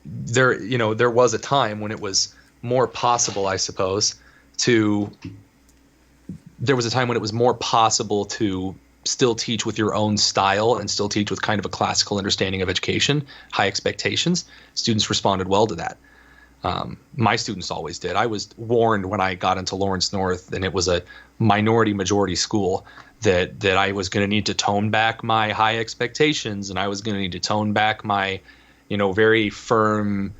Speaker 2: There was a time when it was more possible, I suppose, to still teach with your own style and still teach with kind of a classical understanding of education, high expectations. Students responded well to that. My students always did. I was warned when I got into Lawrence North, and it was a minority majority school, that I was going to need to tone back my high expectations, and I was going to need to tone back my, very firm,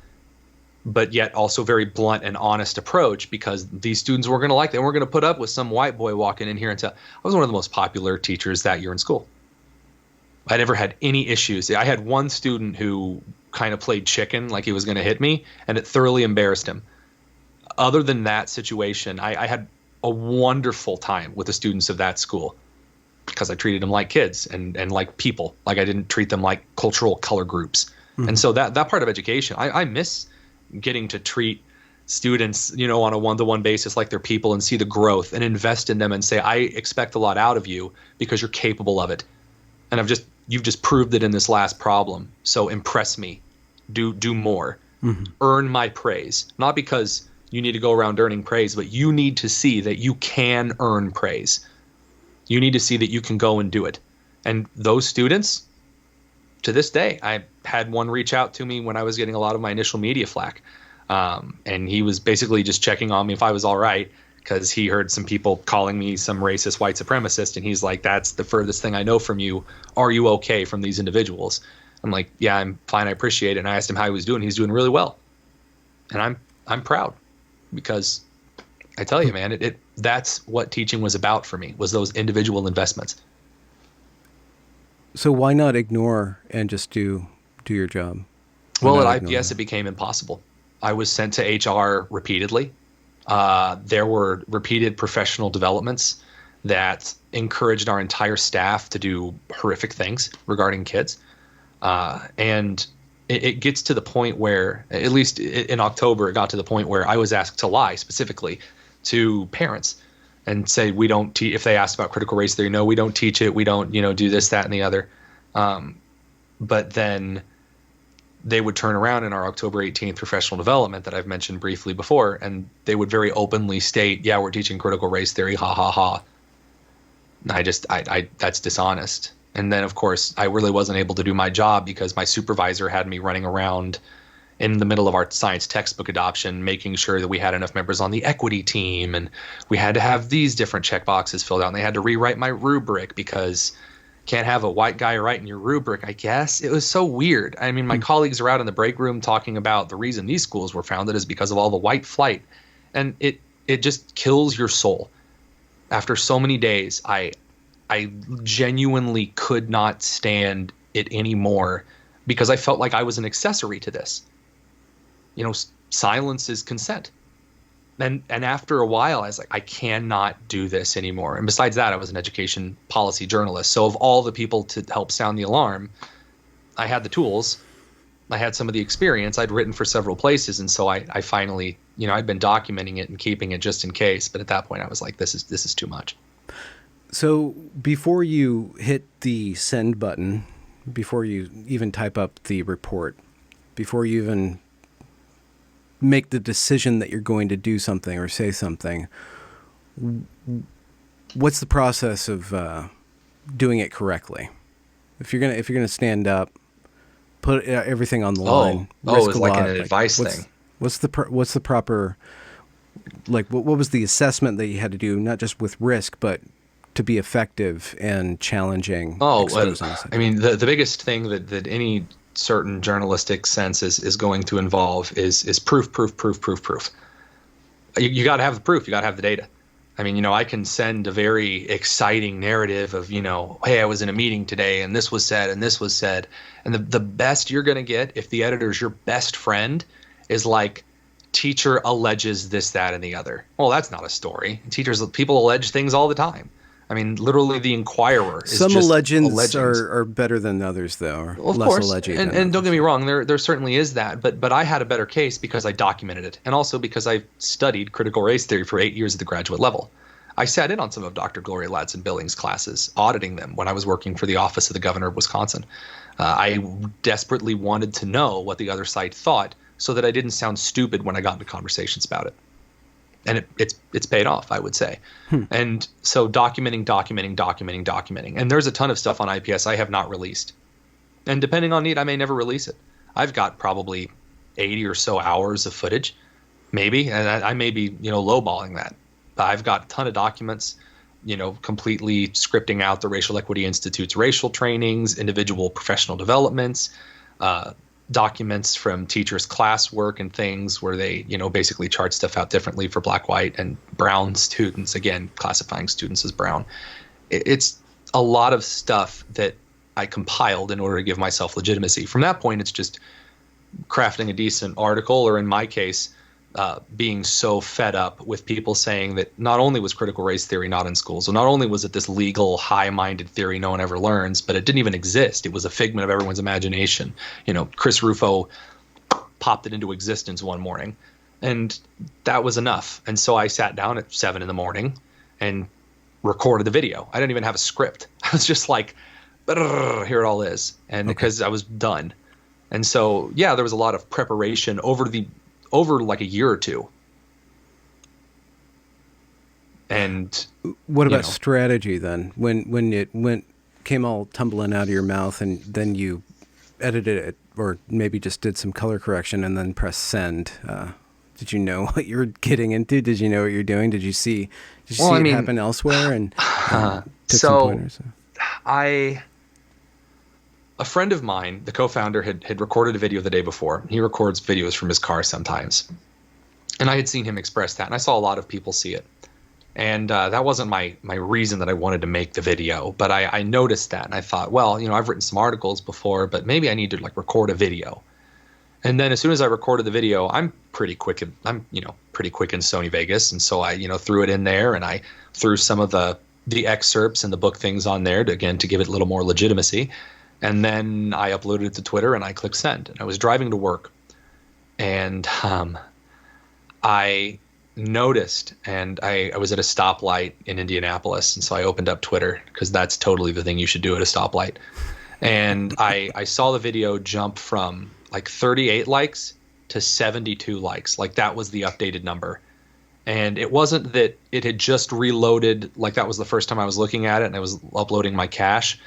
Speaker 2: but yet also very blunt and honest approach, because these students weren't going to like that. We're going to put up with some white boy walking in here and tell. I was one of the most popular teachers that year in school. I never had any issues. I had one student who kind of played chicken, like he was going to hit me, and it thoroughly embarrassed him. Other than that situation, I had a wonderful time with the students of that school because I treated them like kids and like people. Like I didn't treat them like cultural color groups. Mm-hmm. And so that part of education, I miss getting to treat students, on a one-to-one basis like they're people and see the growth and invest in them and say, I expect a lot out of you because you're capable of it. And you've just proved it in this last problem. So impress me, do more, earn my praise, not because you need to go around earning praise, but you need to see that you can earn praise. You need to see that you can go and do it. And those students, to this day, I had one reach out to me when I was getting a lot of my initial media flack. And he was basically just checking on me if I was all right, because he heard some people calling me some racist white supremacist. And he's like, that's the furthest thing I know from you. Are you okay from these individuals? I'm like, yeah, I'm fine. I appreciate it. And I asked him how he was doing. He's doing really well. And I'm proud, because I tell you, man, that's what teaching was about for me, was those individual investments.
Speaker 1: So why not ignore and just do your job?
Speaker 2: Well, at IPS, it became impossible. I was sent to HR repeatedly. There were repeated professional developments that encouraged our entire staff to do horrific things regarding kids. And it gets to the point where, at least in October, it got to the point where I was asked to lie specifically to parents and say, we don't teach. If they asked about critical race theory, no, we don't teach it. We don't, do this, that, and the other. But then they would turn around in our October 18th professional development that I've mentioned briefly before, and they would very openly state, yeah, we're teaching critical race theory, ha, ha, ha. And that's dishonest. And then, of course, I really wasn't able to do my job because my supervisor had me running around in the middle of our science textbook adoption, making sure that we had enough members on the equity team, and we had to have these different checkboxes filled out, and they had to rewrite my rubric because can't have a white guy writing your rubric, I guess. It was so weird. I mean, my colleagues are out in the break room talking about the reason these schools were founded is because of all the white flight, and it just kills your soul. After so many days, I I genuinely could not stand it anymore because I felt like I was an accessory to this. Silence is consent. And after a while, I was like, I cannot do this anymore. And besides that, I was an education policy journalist. So of all the people to help sound the alarm, I had the tools. I had some of the experience. I'd written for several places. And so I finally, I'd been documenting it and keeping it just in case. But at that point, I was like, this is too much.
Speaker 1: So before you hit the send button, before you even type up the report, before you even make the decision that you're going to do something or say something, what's the process of doing it correctly? If you're gonna stand up, put everything on the line.
Speaker 2: It's like an advice thing.
Speaker 1: What's the proper, like, what was the assessment that you had to do, not just with risk, but to be effective and challenging?
Speaker 2: I mean, the biggest thing that any certain journalistic sense is going to involve is proof. You got to have the proof. You got to have the data. I mean, I can send a very exciting narrative of, hey, I was in a meeting today and this was said and this was said. And the best you're going to get, if the editor's your best friend, is like, teacher alleges this, that, and the other. Well, that's not a story. People allege things all the time. I mean, literally, the Inquirer is
Speaker 1: some
Speaker 2: just
Speaker 1: legends are better than others, though, or
Speaker 2: well, of
Speaker 1: less
Speaker 2: course.
Speaker 1: alleged.
Speaker 2: And don't get me wrong, there certainly is that, but I had a better case because I documented it, and also because I studied critical race theory for 8 years at the graduate level. I sat in on some of Dr. Gloria Ladson-Billings' classes, auditing them when I was working for the office of the governor of Wisconsin. I desperately wanted to know what the other side thought so that I didn't sound stupid when I got into conversations about it. And it's paid off, I would say. And so documenting. And there's a ton of stuff on IPS I have not released. And depending on need, I may never release it. I've got probably 80 or so hours of footage, maybe. And I may be, lowballing that. But I've got a ton of documents, completely scripting out the Racial Equity Institute's racial trainings, individual professional developments, documents from teachers' classwork and things where they, basically chart stuff out differently for Black, white, and brown students, again, classifying students as brown. It's a lot of stuff that I compiled in order to give myself legitimacy. From that point, it's just crafting a decent article, or in my case, being so fed up with people saying that not only was critical race theory not in schools, so not only was it this legal, high-minded theory no one ever learns, but it didn't even exist. It was a figment of everyone's imagination. Chris Rufo popped it into existence one morning, and that was enough. And so I sat down at 7 a.m. and recorded the video. I didn't even have a script. I was just like, here it all is. And because I was done. And so, yeah, there was a lot of preparation over like a year or two. And
Speaker 1: what about strategy then? When it came all tumbling out of your mouth, and then you edited it, or maybe just did some color correction and then press send. Did you know what you were getting into? Did you know what you're doing? Did you see it happen elsewhere? And took some pointers? A friend of mine, the co-founder, had recorded a video the day before. He records videos from his car sometimes. And I had seen him express that, and I saw a lot of people see it. And that wasn't my reason that I wanted to make the video, but I noticed that, and I thought, well, I've written some articles before, but maybe I need to record a video. And then as soon as I recorded the video, I'm pretty quick in Sony Vegas, and so I threw it in there, and I threw some of the excerpts and the book things on there to give it a little more legitimacy. And then I uploaded it to Twitter, and I clicked send. And I was driving to work, and I noticed, and I was at a stoplight in Indianapolis, and so I opened up Twitter, because that's totally the thing you should do at a stoplight. And I saw the video jump from 38 likes to 72 likes. That was the updated number. And it wasn't that it had just reloaded, that was the first time I was looking at it and I was uploading my cache.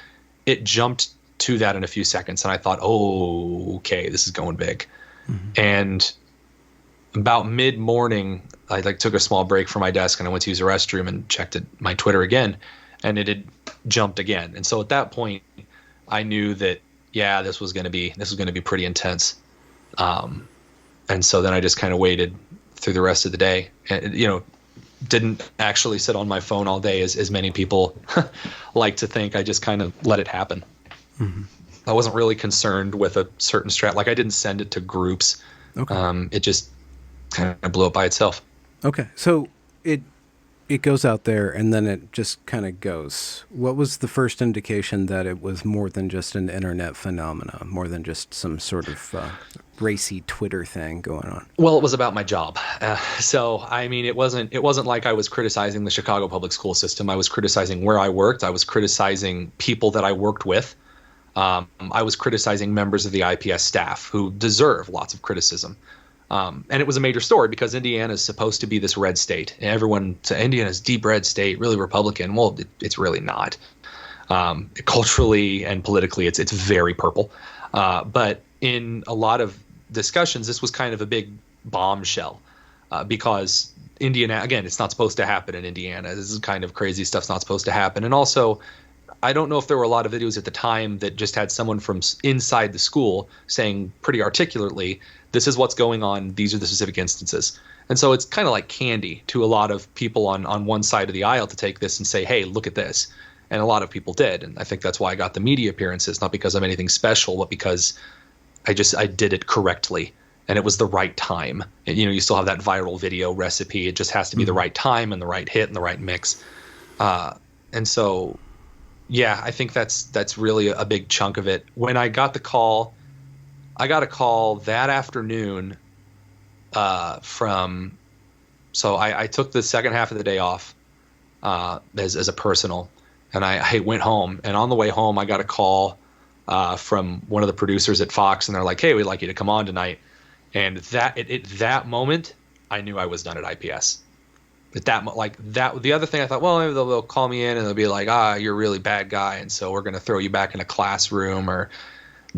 Speaker 1: It jumped to that in a few seconds, and I thought, oh, okay, this is going big. Mm-hmm. And about mid-morning, I took a small break from my desk and I went to use the restroom and checked my Twitter again, and it had jumped again. And so at that point, I knew that, yeah, this was going to be pretty intense. And so then I just kind of waited through the rest of the day. And,
Speaker 2: didn't actually sit on my phone all day as many people like to think. I just kind of let it happen.
Speaker 1: Mm-hmm.
Speaker 2: I wasn't really concerned with a certain strat. Like I didn't send it to groups.
Speaker 1: Okay.
Speaker 2: It just kind of blew up by itself.
Speaker 1: Okay. So it goes out there and then it just kind of goes. What was the first indication that it was more than just an internet phenomena, more than just some sort of racy Twitter thing going on?
Speaker 2: Well, it was about my job. So, I mean, it wasn't like I was criticizing the Chicago public school system. I was criticizing where I worked. I was criticizing people that I worked with. I was criticizing members of the IPS staff who deserve lots of criticism. And it was a major story because Indiana is supposed to be this red state. And everyone said Indiana's deep red state, really Republican. Well, it's really not. Culturally and politically, it's very purple. But in a lot of discussions, this was kind of a big bombshell because Indiana, again, it's not supposed to happen in Indiana. This is kind of crazy stuff's not supposed to happen. And also, I don't know if there were a lot of videos at the time that just had someone from inside the school saying pretty articulately, this is what's going on. These are the specific instances. And so it's kind of like candy to a lot of people on one side of the aisle to take this and say, hey, look at this. And a lot of people did. And I think that's why I got the media appearances, not because I'm anything special, but because I did it correctly. And it was the right time. And, you still have that viral video recipe. It just has to be the right time and the right hit and the right mix. And so, yeah, I think that's really a big chunk of it. When I got the call, I got a call that afternoon from, so I took the second half of the day off as a personal, and I went home. And on the way home, I got a call from one of the producers at Fox, and they're like, hey, we'd like you to come on tonight. And that moment, I knew I was done at IPS. The other thing I thought, well, maybe they'll call me in and they'll be like, you're a really bad guy, and so we're going to throw you back in a classroom or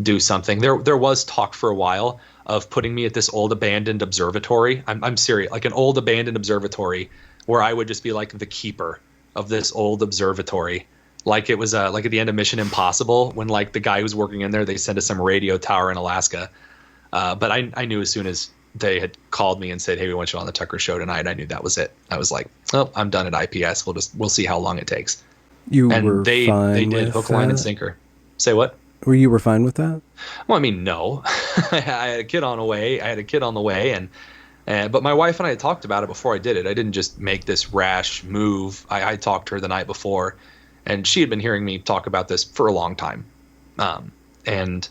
Speaker 2: do something. There was talk for a while of putting me at this old abandoned observatory. I'm serious, like an old abandoned observatory where I would just be like the keeper of this old observatory. Like it was like at the end of Mission Impossible when like the guy who's working in there, they sent us some radio tower in Alaska. But I knew as soon as they had called me and said, hey, we want you on the Tucker show tonight, I knew that was it. I was like, oh, I'm done at IPS. We'll see how long it takes. They did hook, line, and sinker. Say what?
Speaker 1: You were fine with that?
Speaker 2: Well, I mean, no. I had a kid on the way. But my wife and I had talked about it before I did it. I didn't just make this rash move. I talked to her the night before, and she had been hearing me talk about this for a long time. And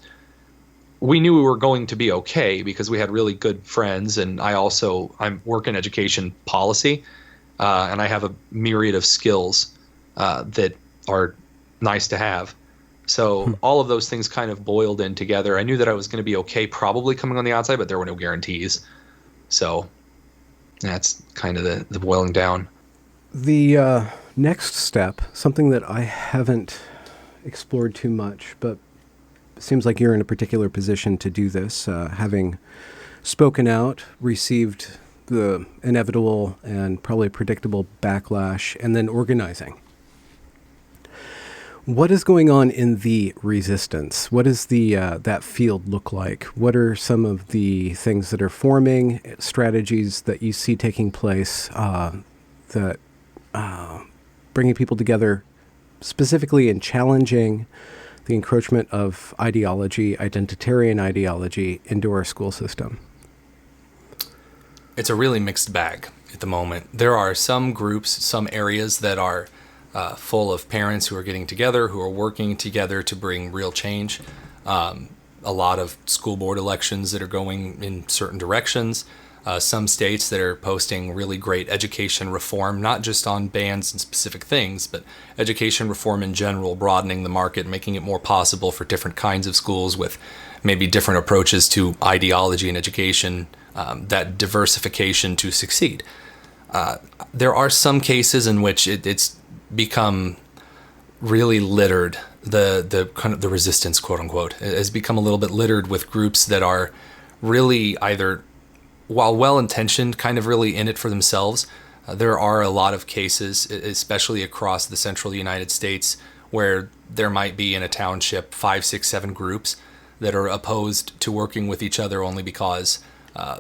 Speaker 2: we knew we were going to be okay because we had really good friends, and I work in education policy, and I have a myriad of skills that are nice to have. So all of those things kind of boiled in together. I knew that I was going to be okay probably coming on the outside, but there were no guarantees. So that's kind of the boiling down.
Speaker 1: The next step, something that I haven't explored too much, but it seems like you're in a particular position to do this, having spoken out, received the inevitable and probably predictable backlash, and then organizing. What is going on in the resistance? What does that field look like? What are some of the things that are forming, strategies that you see taking place that bringing people together specifically in challenging the encroachment of ideology, identitarian ideology, into our school system?
Speaker 3: It's a really mixed bag at the moment. There are some groups, some areas that are full of parents who are getting together, who are working together to bring real change. A lot of school board elections that are going in certain directions. Some states that are posting really great education reform, not just on bans and specific things, but education reform in general, broadening the market, making it more possible for different kinds of schools with maybe different approaches to ideology and education, that diversification to succeed. There are some cases in which it's become really littered. The kind of the resistance, quote unquote, has become a little bit littered with groups that are really either, while well-intentioned, kind of really in it for themselves. There are a lot of cases, especially across the central United States, where there might be in a township 5, 6, 7 groups that are opposed to working with each other only because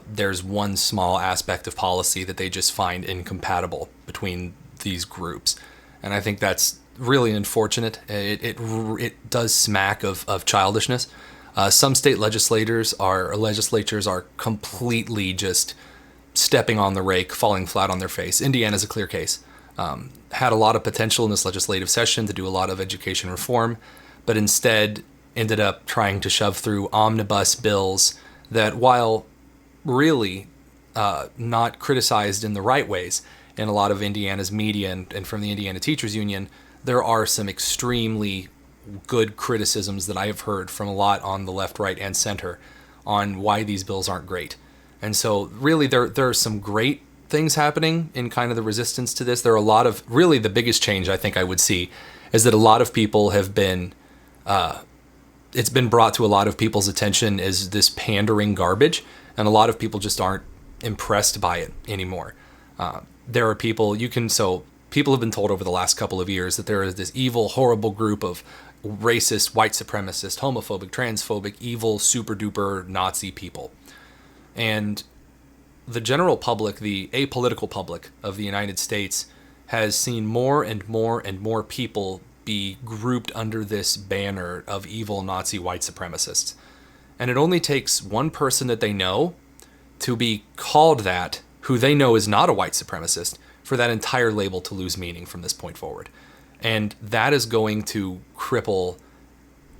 Speaker 3: there's one small aspect of policy that they just find incompatible between these groups. And I think that's really unfortunate. It does smack of childishness. Some state legislatures are completely just stepping on the rake, falling flat on their face. Indiana's a clear case. Had a lot of potential in this legislative session to do a lot of education reform, but instead ended up trying to shove through omnibus bills that, while really not criticized in the right ways in a lot of Indiana's media and from the Indiana Teachers Union, there are some extremely good criticisms that I have heard from a lot on the left, right, and center on why these bills aren't great. And so really there are some great things happening in kind of the resistance to this. There are a lot of, really the biggest change I think I would see is that a lot of people have been, it's been brought to a lot of people's attention as this pandering garbage, and a lot of people just aren't impressed by it anymore. There are people, people have been told over the last couple of years that there is this evil, horrible group of racist, white supremacist, homophobic, transphobic, evil, super duper Nazi people. And the general public, the apolitical public of the United States, has seen more and more and more people be grouped under this banner of evil Nazi white supremacists. And it only takes one person that they know to be called that, who they know is not a white supremacist, for that entire label to lose meaning from this point forward. And that is going to cripple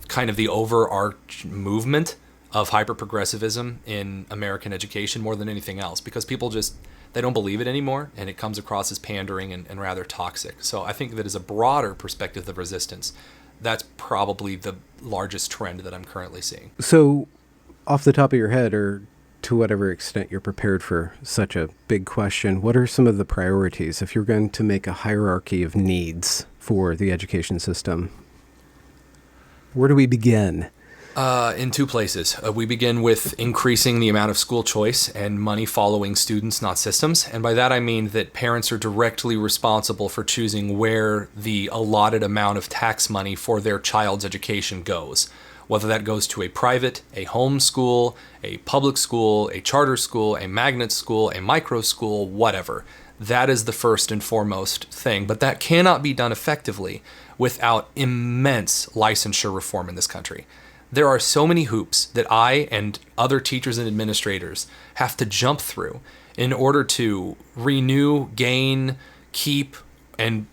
Speaker 3: kind of the overarch movement of hyper-progressivism in American education more than anything else, because people just, they don't believe it anymore, and it comes across as pandering and rather toxic. So I think that as a broader perspective of resistance, that's probably the largest trend that I'm currently seeing.
Speaker 1: So off the top of your head, or to whatever extent you're prepared for such a big question, what are some of the priorities if you're going to make a hierarchy of needs for the education system? Where do we begin?
Speaker 3: In two places. We begin with increasing the amount of school choice and money following students, not systems. And by that I mean that parents are directly responsible for choosing where the allotted amount of tax money for their child's education goes. Whether that goes to a private, a home school, a public school, a charter school, a magnet school, a micro school, whatever. That is the first and foremost thing. But that cannot be done effectively without immense licensure reform in this country. There are so many hoops that I and other teachers and administrators have to jump through in order to renew, gain, keep, and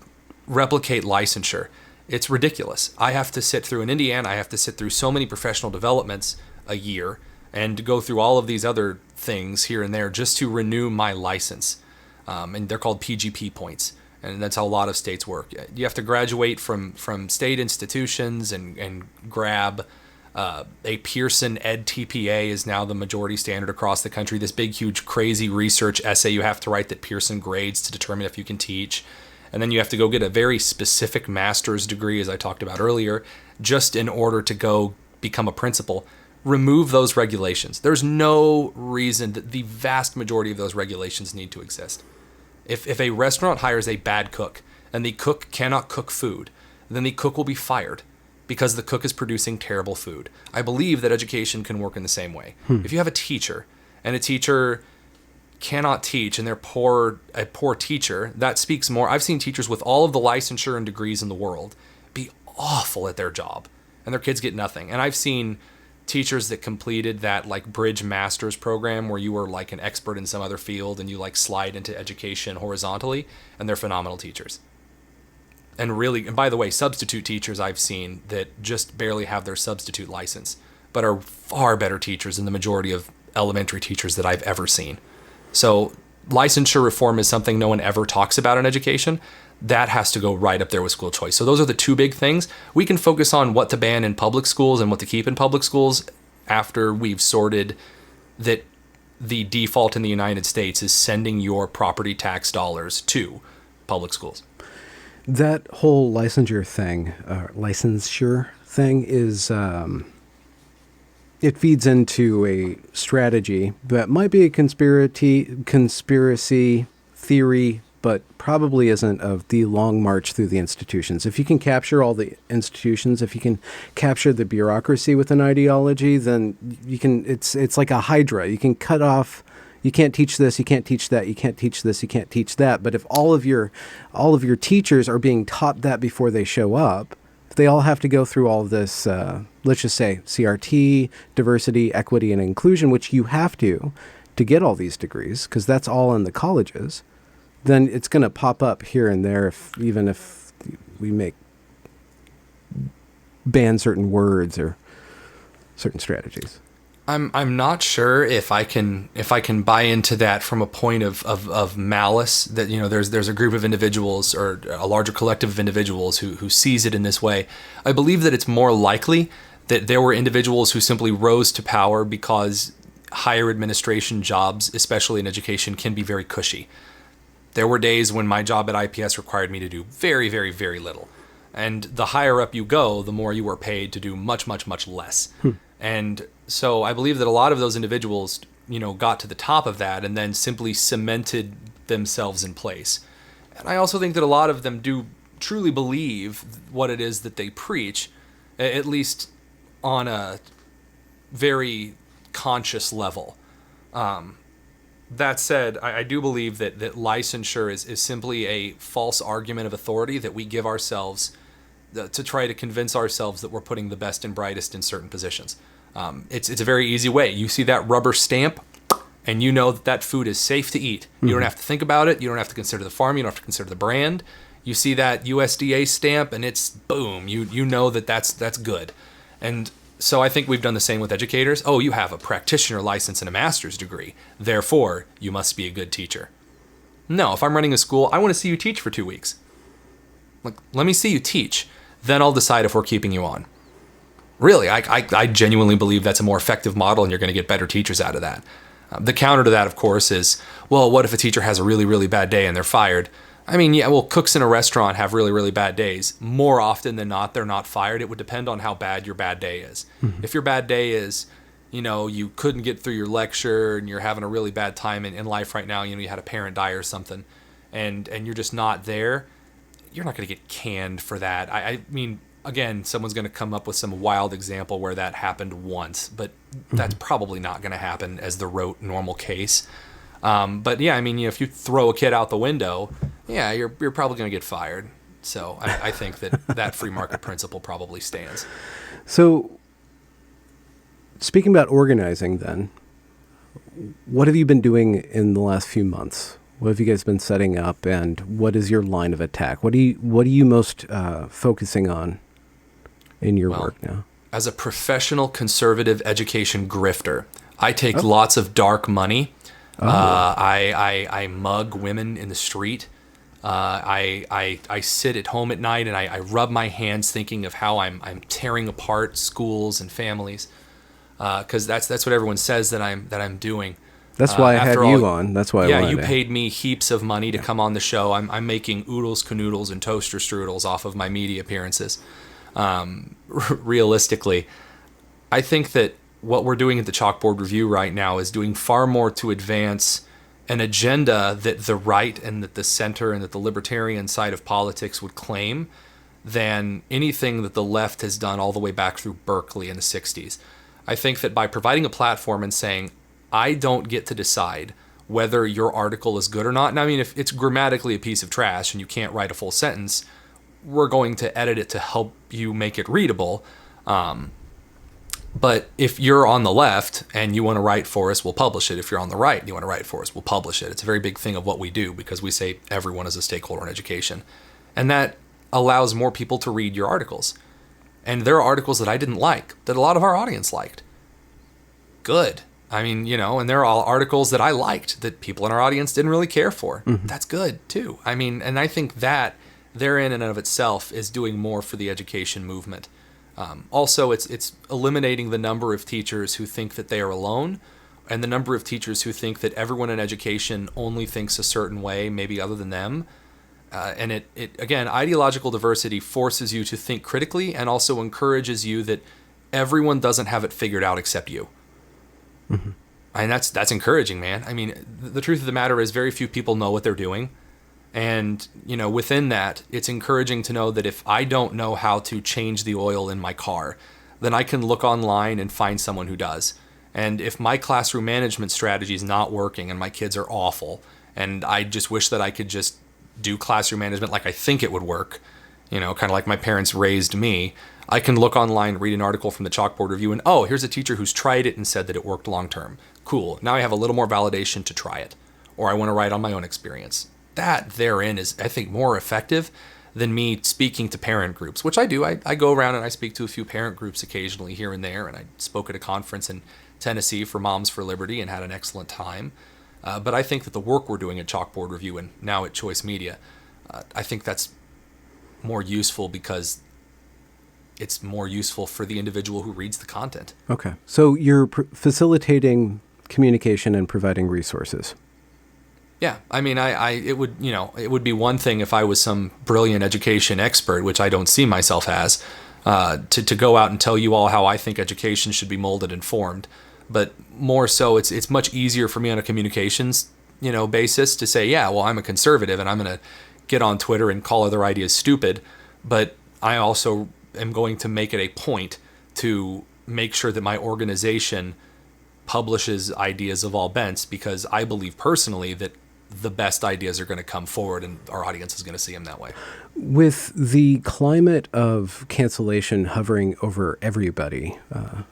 Speaker 3: replicate licensure. It's ridiculous. I have to sit through, in Indiana, I have to sit through so many professional developments a year and go through all of these other things here and there just to renew my license. And they're called PGP points. And that's how a lot of states work. You have to graduate from state institutions and grab a Pearson Ed TPA is now the majority standard across the country. This big, huge, crazy research essay you have to write that Pearson grades to determine if you can teach. And then you have to go get a very specific master's degree, as I talked about earlier, just in order to go become a principal. Remove those regulations. There's no reason that the vast majority of those regulations need to exist. If a restaurant hires a bad cook and the cook cannot cook food, then the cook will be fired because the cook is producing terrible food. I believe that education can work in the same way. If you have a teacher and a teacher cannot teach and they're a poor teacher, that speaks more. I've seen teachers with all of the licensure and degrees in the world be awful at their job and their kids get nothing. And I've seen teachers that completed that like bridge master's program where you were like an expert in some other field and you like slide into education horizontally, and they're phenomenal teachers. And by the way, substitute teachers I've seen that just barely have their substitute license, but are far better teachers than the majority of elementary teachers that I've ever seen. So licensure reform is something no one ever talks about in education. That has to go right up there with school choice. So those are the two big things. We can focus on what to ban in public schools and what to keep in public schools after we've sorted that the default in the United States is sending your property tax dollars to public schools.
Speaker 1: That whole licensure thing is, it feeds into a strategy that might be a conspiracy theory but probably isn't of the long march through the institutions. If you can capture all the institutions, if you can capture the bureaucracy with an ideology, then you can, it's like a hydra. You can cut off, you can't teach this, you can't teach that, you can't teach this, you can't teach that. But if all of your teachers are being taught that before they show up, if they all have to go through all of this, let's just say CRT, diversity, equity, and inclusion, which you have to get all these degrees, because that's all in the colleges, then it's going to pop up here and there, even if we ban certain words or certain strategies.
Speaker 3: I'm not sure if I can buy into that from a point of malice, that, you know, there's a group of individuals or a larger collective of individuals who sees it in this way. I believe that it's more likely that there were individuals who simply rose to power because higher administration jobs, especially in education, can be very cushy. There were days when my job at IPS required me to do very, very, very little. And the higher up you go, the more you are paid to do much, much, much less. And so I believe that a lot of those individuals, you know, got to the top of that and then simply cemented themselves in place. And I also think that a lot of them do truly believe what it is that they preach, at least on a very conscious level. That said, I do believe that licensure is simply a false argument of authority that we give ourselves to try to convince ourselves that we're putting the best and brightest in certain positions. It's a very easy way. You see that rubber stamp, and you know that food is safe to eat. You don't have to think about it. You don't have to consider the farm. You don't have to consider the brand. You see that USDA stamp, and it's boom. You know that's good. And so I think we've done the same with educators. Oh, you have a practitioner license and a master's degree. Therefore, you must be a good teacher. No, if I'm running a school, I want to see you teach for 2 weeks. Like, let me see you teach. Then I'll decide if we're keeping you on. Really, I genuinely believe that's a more effective model, and you're going to get better teachers out of that. The counter to that, of course, is, well, what if a teacher has a really, really bad day and they're fired? I mean, yeah, well, cooks in a restaurant have really, really bad days. More often than not, they're not fired. It would depend on how bad your bad day is. If your bad day is, you know, you couldn't get through your lecture and you're having a really bad time in life right now, you know, you had a parent die or something, and you're just not there, you're not going to get canned for that. I mean, again, someone's going to come up with some wild example where that happened once, but that's probably not going to happen as the rote normal case. But yeah, I mean, you know, if you throw a kid out the window, yeah, you're probably going to get fired. So I think that free market principle probably stands.
Speaker 1: So speaking about organizing then, what have you been doing in the last few months? What have you guys been setting up, and what is your line of attack? What are you most focusing on in your work now?
Speaker 3: As a professional conservative education grifter, I take lots of dark money. I mug women in the street. I sit at home at night and I rub my hands thinking of how I'm tearing apart schools and families, because that's what everyone says that I'm doing.
Speaker 1: That's why I had you on. That's why I wanted
Speaker 3: you
Speaker 1: to.
Speaker 3: paid me heaps of money to come on the show. I'm making oodles, canoodles, and toaster strudels off of my media appearances. Realistically, I think that what we're doing at the Chalkboard Review right now is doing far more to advance an agenda that the right and that the center and that the libertarian side of politics would claim than anything that the left has done all the way back through Berkeley in the 60s. I think that by providing a platform and saying, I don't get to decide whether your article is good or not. And I mean, if it's grammatically a piece of trash and you can't write a full sentence, we're going to edit it to help you make it readable. But if you're on the left and you want to write for us, we'll publish it. If you're on the right and you want to write for us, we'll publish it. It's a very big thing of what we do, because we say everyone is a stakeholder in education. And that allows more people to read your articles. And there are articles that I didn't like, that a lot of our audience liked. Good. I mean, you know, and there are all articles that I liked that people in our audience didn't really care for. That's good, too. I mean, and I think that therein and of itself is doing more for the education movement. Also, it's eliminating the number of teachers who think that they are alone, and the number of teachers who think that everyone in education only thinks a certain way, maybe other than them. And it again, ideological diversity forces you to think critically and also encourages you that everyone doesn't have it figured out except you. And that's encouraging, man. I mean, the truth of the matter is very few people know what they're doing. And, within that, it's encouraging to know that if I don't know how to change the oil in my car, then I can look online and find someone who does. And if my classroom management strategy is not working and my kids are awful, and I just wish that I could just do classroom management like I think it would work, kind of like my parents raised me, I can look online, read an article from the Chalkboard review, and here's a teacher who's tried it and said that it worked long term. Cool. Now I have a little more validation to try it. Or I want to write on my own experience. That therein is, I think, more effective than me speaking to parent groups, which I do. I go around and I speak to a few parent groups occasionally here and there, and I spoke at a conference in Tennessee for Moms for Liberty and had an excellent time. But I think that the work we're doing at Chalkboard Review and now at Choice Media, I think that's more useful because it's more useful for the individual who reads the content.
Speaker 1: Okay. So you're facilitating communication and providing resources.
Speaker 3: Yeah, I mean, it would be one thing if I was some brilliant education expert, which I don't see myself as, to go out and tell you all how I think education should be molded and formed. But more so, it's much easier for me on a communications, basis to say, yeah, well, I'm a conservative and I'm going to get on Twitter and call other ideas stupid. But I also am going to make it a point to make sure that my organization publishes ideas of all bents, because I believe personally that the best ideas are going to come forward and our audience is going to see them that way.
Speaker 1: With the climate of cancellation hovering over everybody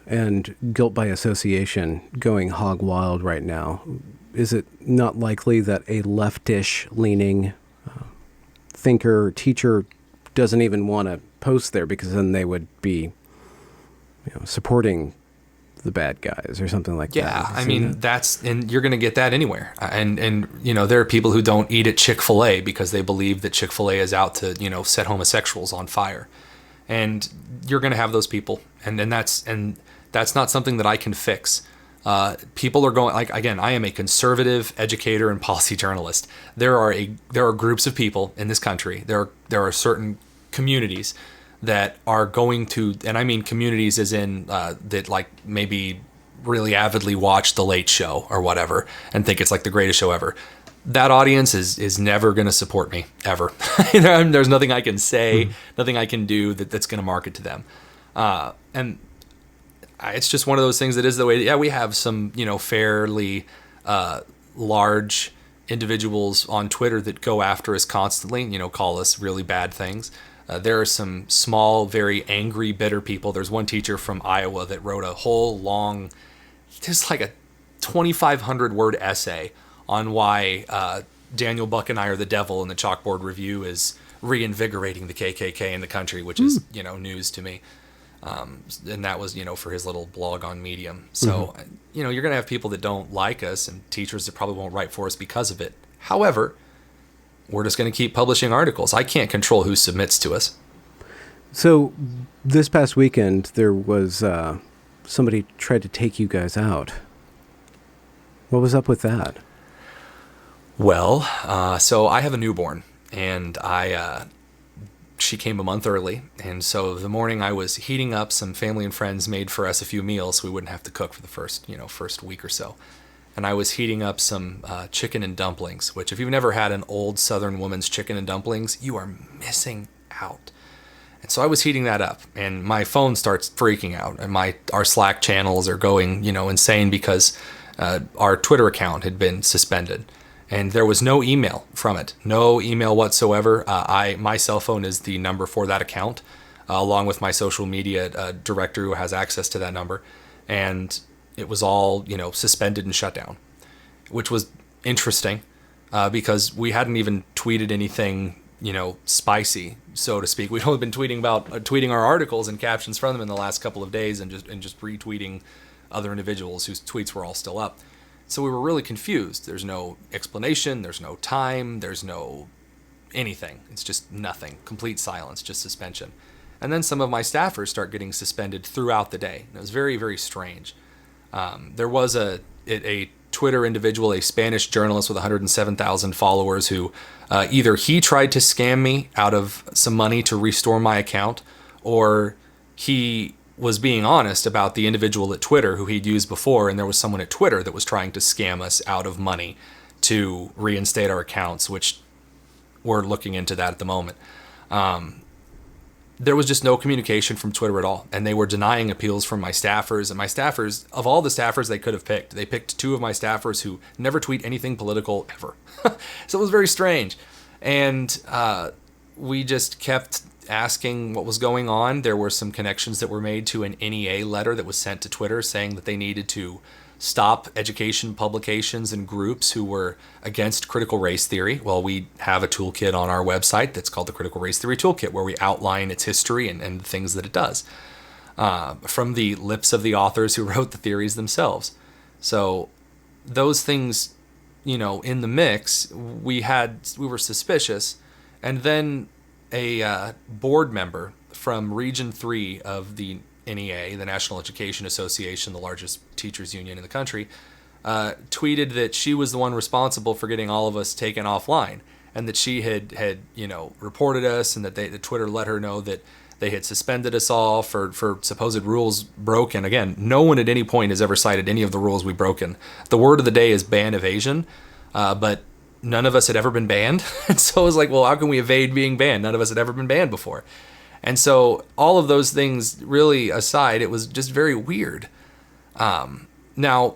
Speaker 1: and guilt by association going hog wild right now, is it not likely that a leftish leaning thinker or teacher doesn't even want to post there because then they would be supporting the bad guys or something like that?
Speaker 3: Yeah, I mean, and you're going to get that anywhere. And there are people who don't eat at Chick-fil-A because they believe that Chick-fil-A is out to, set homosexuals on fire. And you're going to have those people. And that's not something that I can fix. People are going, like, again, I am a conservative educator and policy journalist. There are groups of people in this country. There are certain communities that are going to, and I mean communities as in that like maybe really avidly watch The Late Show or whatever and think it's like the greatest show ever. That audience is never going to support me, ever. There's nothing I can say, nothing I can do that's going to market to them. And it's just one of those things that is the way. Yeah, we have some, fairly large individuals on Twitter that go after us constantly, call us really bad things. There are some small, very angry, bitter people. There's one teacher from Iowa that wrote a whole long, just like a 2,500 word essay on why Daniel Buck and I are the devil, and the Chalkboard Review is reinvigorating the KKK in the country, which is, news to me. And that was, for his little blog on Medium. So, you're going to have people that don't like us and teachers that probably won't write for us because of it. However, we're just going to keep publishing articles. I can't control who submits to us.
Speaker 1: So this past weekend, there was somebody tried to take you guys out. What was up with that?
Speaker 3: Well, so I have a newborn, and she came a month early. And so the morning I was heating up, some family and friends made for us a few meals so we wouldn't have to cook for the first week or so. And I was heating up some chicken and dumplings, which if you've never had an old Southern woman's chicken and dumplings, you are missing out. And so I was heating that up, and my phone starts freaking out, and our Slack channels are going, insane because our Twitter account had been suspended, and there was no email from it, no email whatsoever. My cell phone is the number for that account, along with my social media director who has access to that number, and it was all, suspended and shut down, which was interesting because we hadn't even tweeted anything, spicy, so to speak. We'd only been tweeting our articles and captions from them in the last couple of days and just retweeting other individuals whose tweets were all still up. So we were really confused. There's no explanation. There's no time. There's no anything. It's just nothing. Complete silence, just suspension. And then some of my staffers start getting suspended throughout the day. It was very, very strange. There was a Twitter individual, a Spanish journalist with 107,000 followers who either he tried to scam me out of some money to restore my account, or he was being honest about the individual at Twitter who he'd used before, and there was someone at Twitter that was trying to scam us out of money to reinstate our accounts, which we're looking into that at the moment. There was just no communication from Twitter at all. And they were denying appeals from my staffers. And my staffers, of all the staffers they could have picked, they picked 2 of my staffers who never tweet anything political ever. So it was very strange. And we just kept asking what was going on. There were some connections that were made to an NEA letter that was sent to Twitter saying that they needed to stop education publications and groups who were against critical race theory. Well, we have a toolkit on our website that's called the Critical Race Theory Toolkit, where we outline its history and the things that it does from the lips of the authors who wrote the theories themselves. So those things, in the mix, we were suspicious. And then a board member from Region 3 of the NEA, the National Education Association, the largest teachers union in the country, tweeted that she was the one responsible for getting all of us taken offline, and that she had reported us, and that that Twitter let her know that they had suspended us all for supposed rules broken. Again, no one at any point has ever cited any of the rules we've broken. The word of the day is ban evasion, but none of us had ever been banned. And so it was like, well, how can we evade being banned? None of us had ever been banned before. And so all of those things really aside, it was just very weird. Now,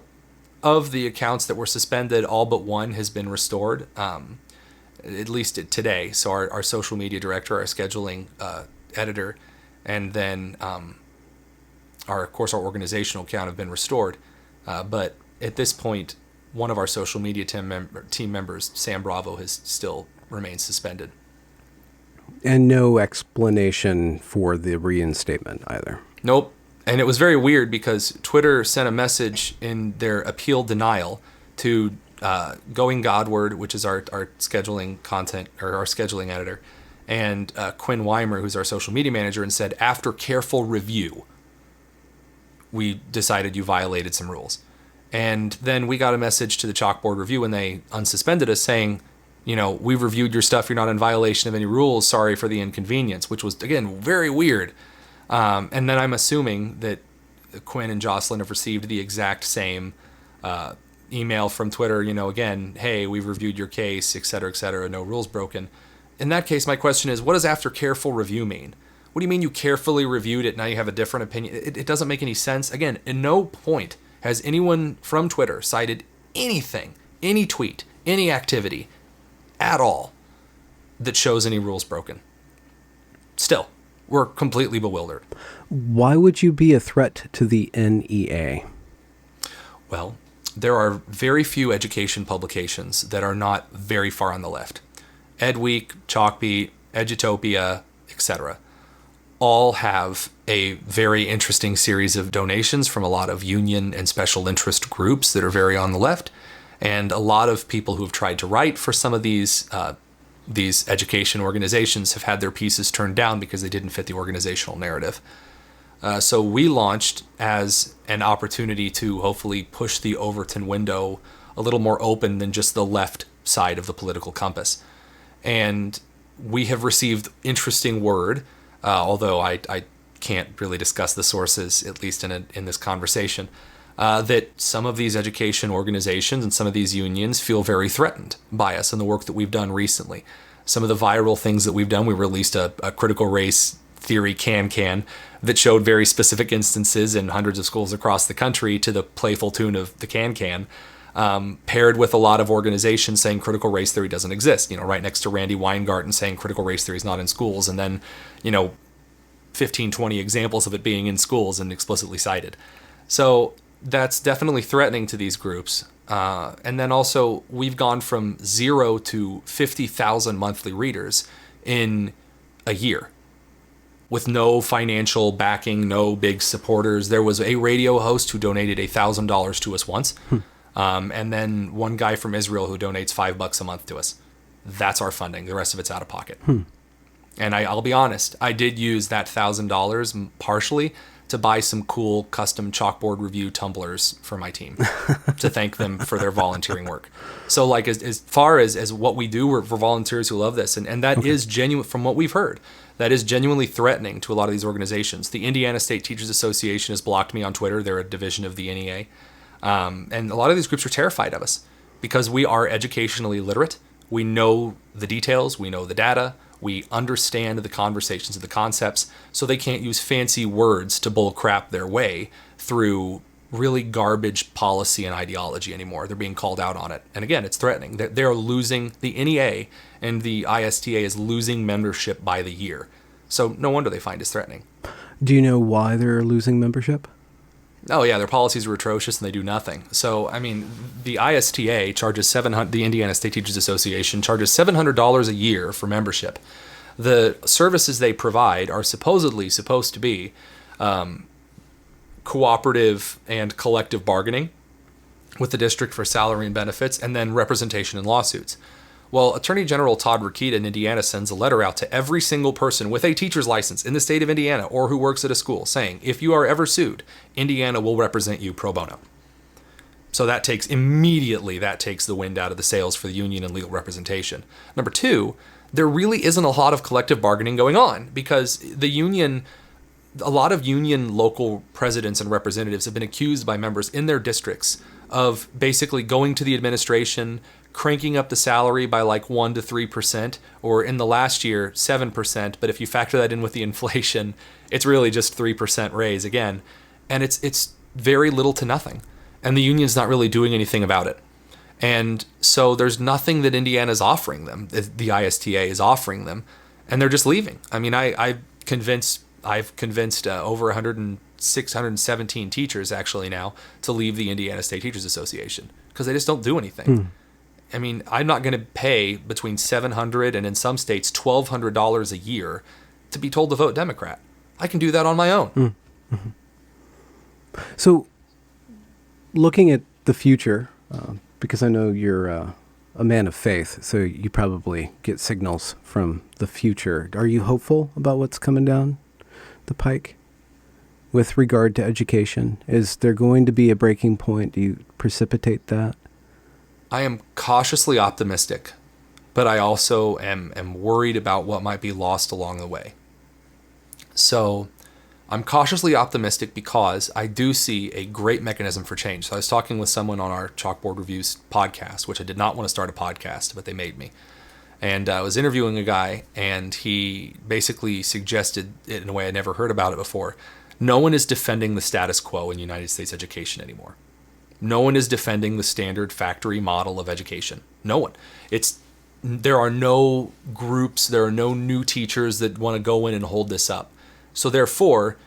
Speaker 3: of the accounts that were suspended, all but one has been restored, at least today. So our social media director, our scheduling editor, and then our organizational account have been restored. But at this point, one of our social media team members, Sam Bravo, has still remained suspended.
Speaker 1: And no explanation for the reinstatement either.
Speaker 3: Nope. And it was very weird because Twitter sent a message in their appeal denial to Going Godward, which is our scheduling content, or our scheduling editor, and Quinn Weimer, who's our social media manager, and said, after careful review, we decided you violated some rules. And then we got a message to the Chalkboard review when they unsuspended us saying, we've reviewed your stuff. You're not in violation of any rules. Sorry for the inconvenience, which was, again, very weird. And then I'm assuming that Quinn and Jocelyn have received the exact same email from Twitter, again, hey, we've reviewed your case, et cetera, no rules broken. In that case, my question is, what does after careful review mean? What do you mean you carefully reviewed it, now you have a different opinion? It doesn't make any sense. Again, in no point has anyone from Twitter cited anything, any tweet, any activity at all that shows any rules broken. Still, we're completely bewildered.
Speaker 1: Why would you be a threat to the NEA?
Speaker 3: Well, there are very few education publications that are not very far on the left. EdWeek, Chalkbeat, Edutopia, etc. all have a very interesting series of donations from a lot of union and special interest groups that are very on the left. And a lot of people who have tried to write for some of these education organizations have had their pieces turned down because they didn't fit the organizational narrative. So we launched as an opportunity to hopefully push the Overton window a little more open than just the left side of the political compass. And we have received interesting word, although I can't really discuss the sources, at least in this conversation, that some of these education organizations and some of these unions feel very threatened by us and the work that we've done recently. Some of the viral things that we've done, we released a critical race theory can that showed very specific instances in hundreds of schools across the country to the playful tune of the can, paired with a lot of organizations saying critical race theory doesn't exist, right next to Randy Weingarten saying critical race theory is not in schools, and then, 15, 20 examples of it being in schools and explicitly cited. So that's definitely threatening to these groups. And then also, we've gone from 0 to 50,000 monthly readers in a year with no financial backing, no big supporters. There was a radio host who donated $1,000 to us once. And then one guy from Israel who donates $5 a month to us. That's our funding. The rest of it's out of pocket. And I'll be honest, I did use that $1,000 partially to buy some cool custom Chalkboard review tumblers for my team to thank them for their volunteering work. So like as far as what we do, we're for volunteers who love this. And that is genuine from what we've heard. That is genuinely threatening to a lot of these organizations. The Indiana State Teachers Association has blocked me on Twitter. They're a division of the NEA. And a lot of these groups are terrified of us because we are educationally literate. We know the details, we know the data, we understand the conversations and the concepts, so they can't use fancy words to bull crap their way through really garbage policy and ideology anymore. They're being called out on it. And again, it's threatening. They're losing, the NEA and the ISTA is losing membership by the year. So no wonder they find it threatening.
Speaker 1: Do you know why they're losing membership?
Speaker 3: Oh yeah, their policies are atrocious and they do nothing. So, I mean, the ISTA charges the Indiana State Teachers Association charges $700 a year for membership. The services they provide are supposed to be cooperative and collective bargaining with the district for salary and benefits, and then representation in lawsuits. Well, Attorney General Todd Rokita in Indiana sends a letter out to every single person with a teacher's license in the state of Indiana or who works at a school saying, if you are ever sued, Indiana will represent you pro bono. So that takes the wind out of the sails for the union and legal representation. Number two, there really isn't a lot of collective bargaining going on because a lot of union local presidents and representatives have been accused by members in their districts of basically going to the administration, cranking up the salary by like 1 to 3%, or in the last year, 7%. But if you factor that in with the inflation, it's really just 3% raise again. And it's very little to nothing. And the union's not really doing anything about it. And so there's nothing that Indiana's offering them, the ISTA is offering them, and they're just leaving. I mean, I've convinced over 117 teachers actually now to leave the Indiana State Teachers Association because they just don't do anything. I mean, I'm not going to pay between $700 and in some states $1,200 a year to be told to vote Democrat. I can do that on my own.
Speaker 1: So, looking at the future, because I know you're a man of faith, so you probably get signals from the future. Are you hopeful about what's coming down the pike with regard to education? Is there going to be a breaking point? Do you precipitate that?
Speaker 3: I am cautiously optimistic, but I also am worried about what might be lost along the way. So I'm cautiously optimistic because I do see a great mechanism for change. So I was talking with someone on our Chalkboard Reviews podcast, which I did not want to start a podcast, but they made me. And I was interviewing a guy, and he basically suggested it in a way I never heard about it before. No one is defending the status quo in United States education anymore. No one is defending the standard factory model of education. No one. There are no groups, there are no new teachers that want to go in and hold this up. So therefore,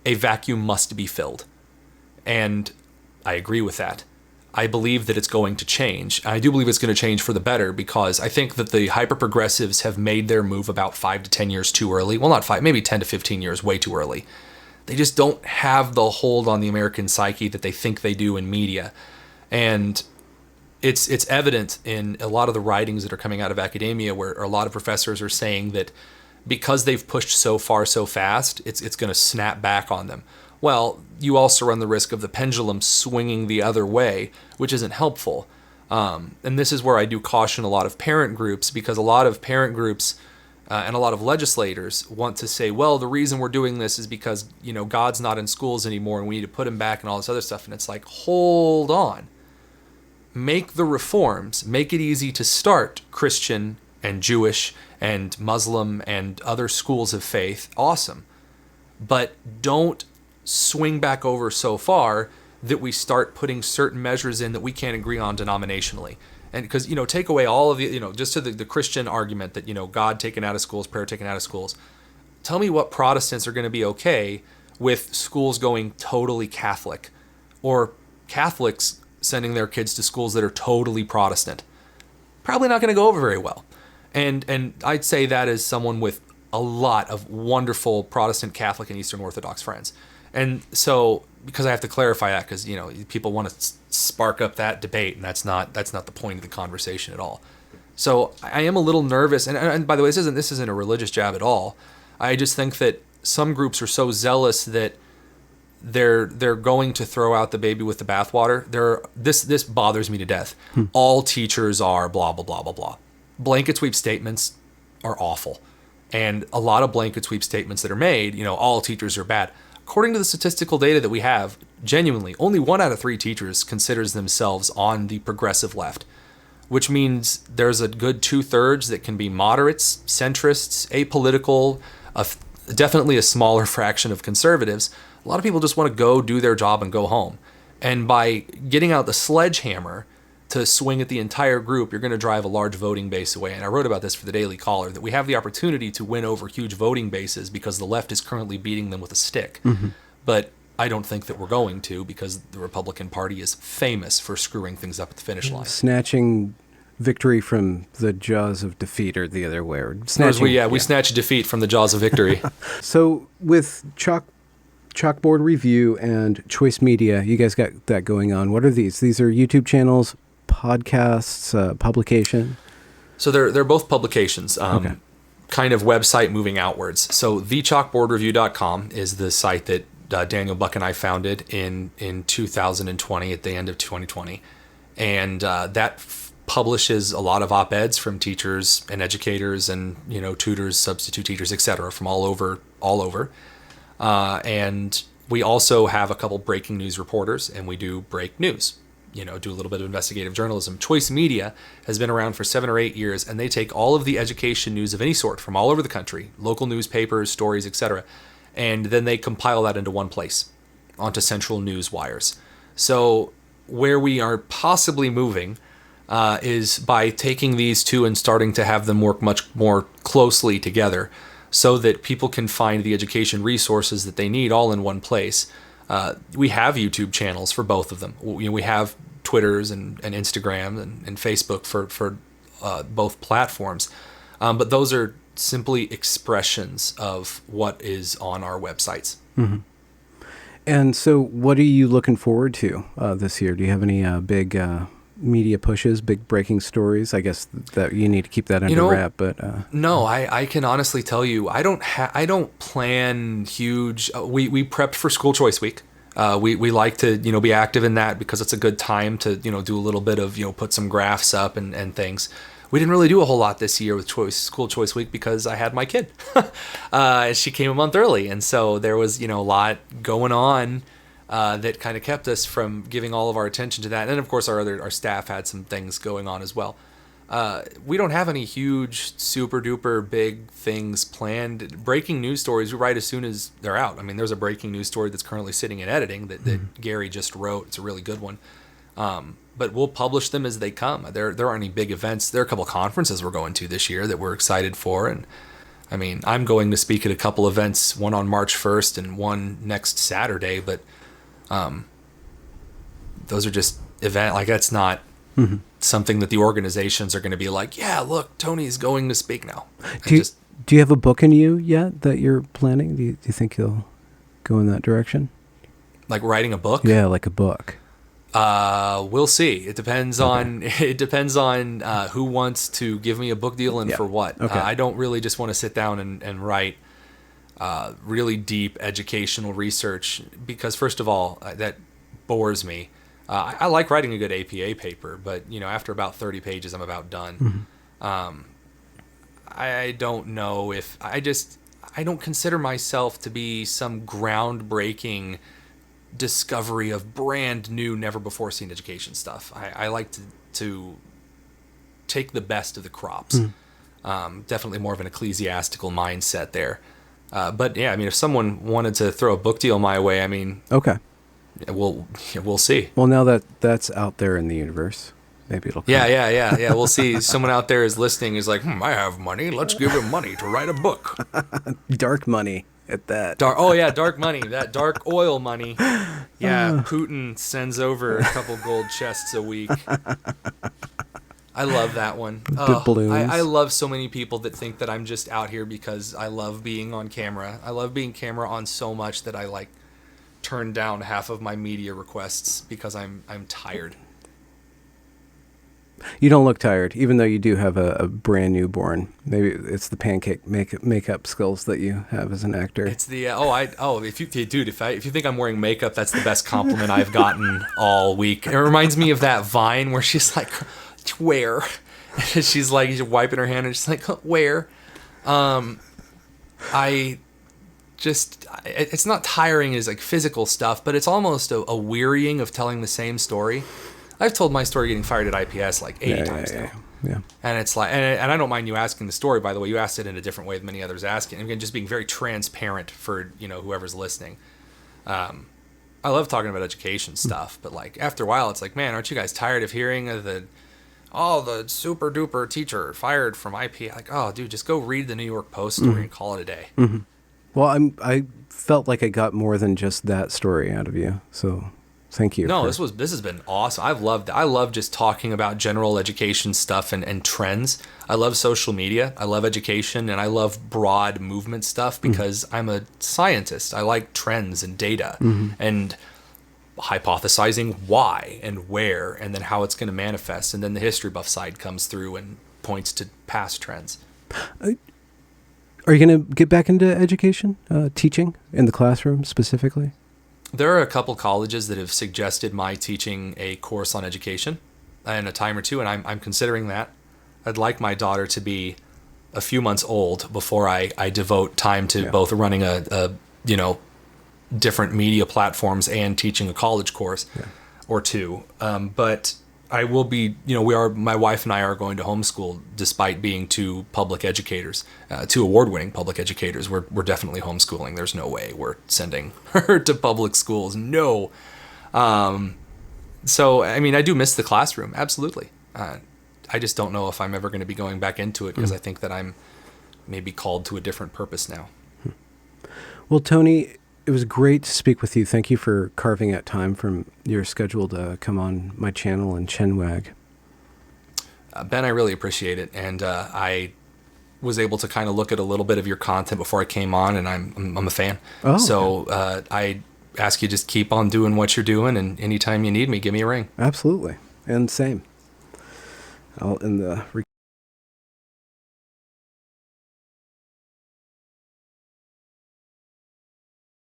Speaker 3: a vacuum must be filled. And I agree with that. I believe that it's going to change. I do believe it's going to change for the better because I think that the hyper-progressives have made their move about 5 to 10 years too early. Well, not 5, maybe 10 to 15 years way too early. They just don't have the hold on the American psyche that they think they do in media. And it's evident in a lot of the writings that are coming out of academia where a lot of professors are saying that because they've pushed so far so fast, it's going to snap back on them. Well, you also run the risk of the pendulum swinging the other way, which isn't helpful. And this is where I do caution a lot of parent groups because a lot of parent groups and a lot of legislators want to say, well, the reason we're doing this is because, God's not in schools anymore and we need to put him back and all this other stuff. And it's like, hold on. Make the reforms, make it easy to start Christian and Jewish and Muslim and other schools of faith. Awesome. But don't swing back over so far that we start putting certain measures in that we can't agree on denominationally. And because, take away all of the, just to the Christian argument that, God taken out of schools, prayer taken out of schools. Tell me what Protestants are going to be okay with schools going totally Catholic or Catholics sending their kids to schools that are totally Protestant. Probably not going to go over very well. And I'd say that as someone with a lot of wonderful Protestant, Catholic, and Eastern Orthodox friends. And so, because I have to clarify that, because people want to spark up that debate, and that's not the point of the conversation at all. So I am a little nervous, and by the way, this isn't a religious jab at all. I just think that some groups are so zealous that they're going to throw out the baby with the bathwater. This bothers me to death. All teachers are blah blah blah blah blah. Blanket sweep statements are awful, and a lot of blanket sweep statements that are made, all teachers are bad. According to the statistical data that we have, genuinely, only 1 out of 3 teachers considers themselves on the progressive left. which means there's a good 2/3 that can be moderates, centrists, apolitical, definitely a smaller fraction of conservatives. A lot of people just want to go do their job and go home. And by getting out the sledgehammer to swing at the entire group, you're going to drive a large voting base away. And I wrote about this for the Daily Caller, that we have the opportunity to win over huge voting bases because the left is currently beating them with a stick. But I don't think that we're going to, because the Republican Party is famous for screwing things up at the finish line.
Speaker 1: Snatching victory from the jaws of defeat, or the other way. Or
Speaker 3: We snatch defeat from the jaws of victory.
Speaker 1: So with Chalkboard Review and Choice Media, you guys got that going on. What are these? These are YouTube channels, podcasts, publication?
Speaker 3: So they're both publications.
Speaker 1: Okay.
Speaker 3: Kind of website moving outwards. So thechalkboardreview.com is the site that Daniel Buck and I founded in 2020, at the end of 2020. And that publishes a lot of op-eds from teachers and educators and, tutors, substitute teachers, etc., from all over. And we also have a couple breaking news reporters, and we do break news, do a little bit of investigative journalism. Choice Media has been around for 7 or 8 years, and they take all of the education news of any sort from all over the country, local newspapers, stories, etc., and then they compile that into one place, onto central news wires. So where we are possibly moving is by taking these two and starting to have them work much more closely together, so that people can find the education resources that they need all in one place. We have YouTube channels for both of them. We have Twitters and Instagram and Facebook for both platforms. But those are simply expressions of what is on our websites.
Speaker 1: Mm-hmm. And so what are you looking forward to this year? Do you have any big media pushes, big breaking stories? I guess that you need to keep that under wrap, but
Speaker 3: no, I can honestly tell you, I don't plan huge. We prepped for School Choice Week. We like to be active in that because it's a good time to do a little bit of put some graphs up and things. We didn't really do a whole lot this year with School Choice Week because I had my kid. She came a month early, and so there was a lot going on that kind of kept us from giving all of our attention to that. And then, of course, our staff had some things going on as well. We don't have any huge, super duper big things planned. Breaking news stories we write as soon as they're out. I mean, there's a breaking news story that's currently sitting in editing that Gary just wrote. It's a really good one. But we'll publish them as they come. There aren't any big events. There are a couple of conferences we're going to this year that we're excited for. And I mean, I'm going to speak at a couple events, one on March 1st and one next Saturday. But those are just that's not something that the organizations are going to be like, yeah, look, Tony's going to speak now.
Speaker 1: Do you have a book in you yet that you're planning? Do you think you'll go in that direction?
Speaker 3: Like writing a book?
Speaker 1: Yeah, like a book.
Speaker 3: We'll see. It depends on who wants to give me a book deal and for what.
Speaker 1: Okay.
Speaker 3: I don't really just want to sit down and write really deep educational research because, first of all, that bores me. I like writing a good APA paper, but after about 30 pages, I'm about done. I don't know if I don't consider myself to be some groundbreaking discovery of brand new, never before seen education stuff. I like to take the best of the crops. Definitely more of an ecclesiastical mindset there. But yeah, I mean, if someone wanted to throw a book deal my way, I mean,
Speaker 1: okay,
Speaker 3: we'll see.
Speaker 1: Well, now that's out there in the universe, maybe it'll come.
Speaker 3: Yeah. We'll see. Someone out there is listening is like, I have money. Let's give him money to write a book.
Speaker 1: Dark money. At that.
Speaker 3: Dark money, that dark oil money. Yeah, Putin sends over a couple gold chests a week. I love that one.
Speaker 1: Balloons.
Speaker 3: I love so many people that think that I'm just out here because I love being on camera. I love being camera on so much that I turn down half of my media requests because I'm tired.
Speaker 1: You don't look tired, even though you do have a brand newborn. Maybe it's the pancake makeup skills that you have as an actor.
Speaker 3: It's the if you think I'm wearing makeup, that's the best compliment I've gotten all week. It reminds me of that Vine where she's like, "Where?" She's wiping her hand and she's like, "Where?" It's not tiring as physical stuff, but it's almost a wearying of telling the same story. I've told my story getting fired at IPS like 80 times now.
Speaker 1: Yeah.
Speaker 3: And it's like, and I don't mind you asking the story, by the way. You asked it in a different way than many others ask it. And again, just being very transparent for, whoever's listening. I love talking about education stuff, but like after a while, it's like, man, aren't you guys tired of hearing of the super duper teacher fired from IP? Like, oh, dude, just go read the New York Post story and call it a day.
Speaker 1: Mm-hmm. Well, I felt like I got more than just that story out of you, so thank you.
Speaker 3: No, this has been awesome. I love just talking about general education stuff and trends. I love social media. I love education, and I love broad movement stuff because I'm a scientist. I like trends and data and hypothesizing why and where and then how it's going to manifest. And then the history buff side comes through and points to past trends.
Speaker 1: Are you going to get back into education, teaching in the classroom specifically?
Speaker 3: There are a couple colleges that have suggested my teaching a course on education in a time or two, and I'm considering that. I'd like my daughter to be a few months old before I devote time to both running a different media platforms and teaching a college course or two. But I will be, my wife and I are going to homeschool despite being two public educators, two award-winning public educators. We're definitely homeschooling. There's no way we're sending her to public schools. No. So, I mean, I do miss the classroom. Absolutely. I just don't know if I'm ever going to be going back into it because I think that I'm maybe called to a different purpose now.
Speaker 1: Well, Tony, it was great to speak with you. Thank you for carving out time from your schedule to come on my channel and chinwag.
Speaker 3: Ben, I really appreciate it. And I was able to kind of look at a little bit of your content before I came on, and I'm a fan.
Speaker 1: Oh,
Speaker 3: so I ask you just keep on doing what you're doing, and anytime you need me, give me a ring.
Speaker 1: Absolutely. And same. I'll in the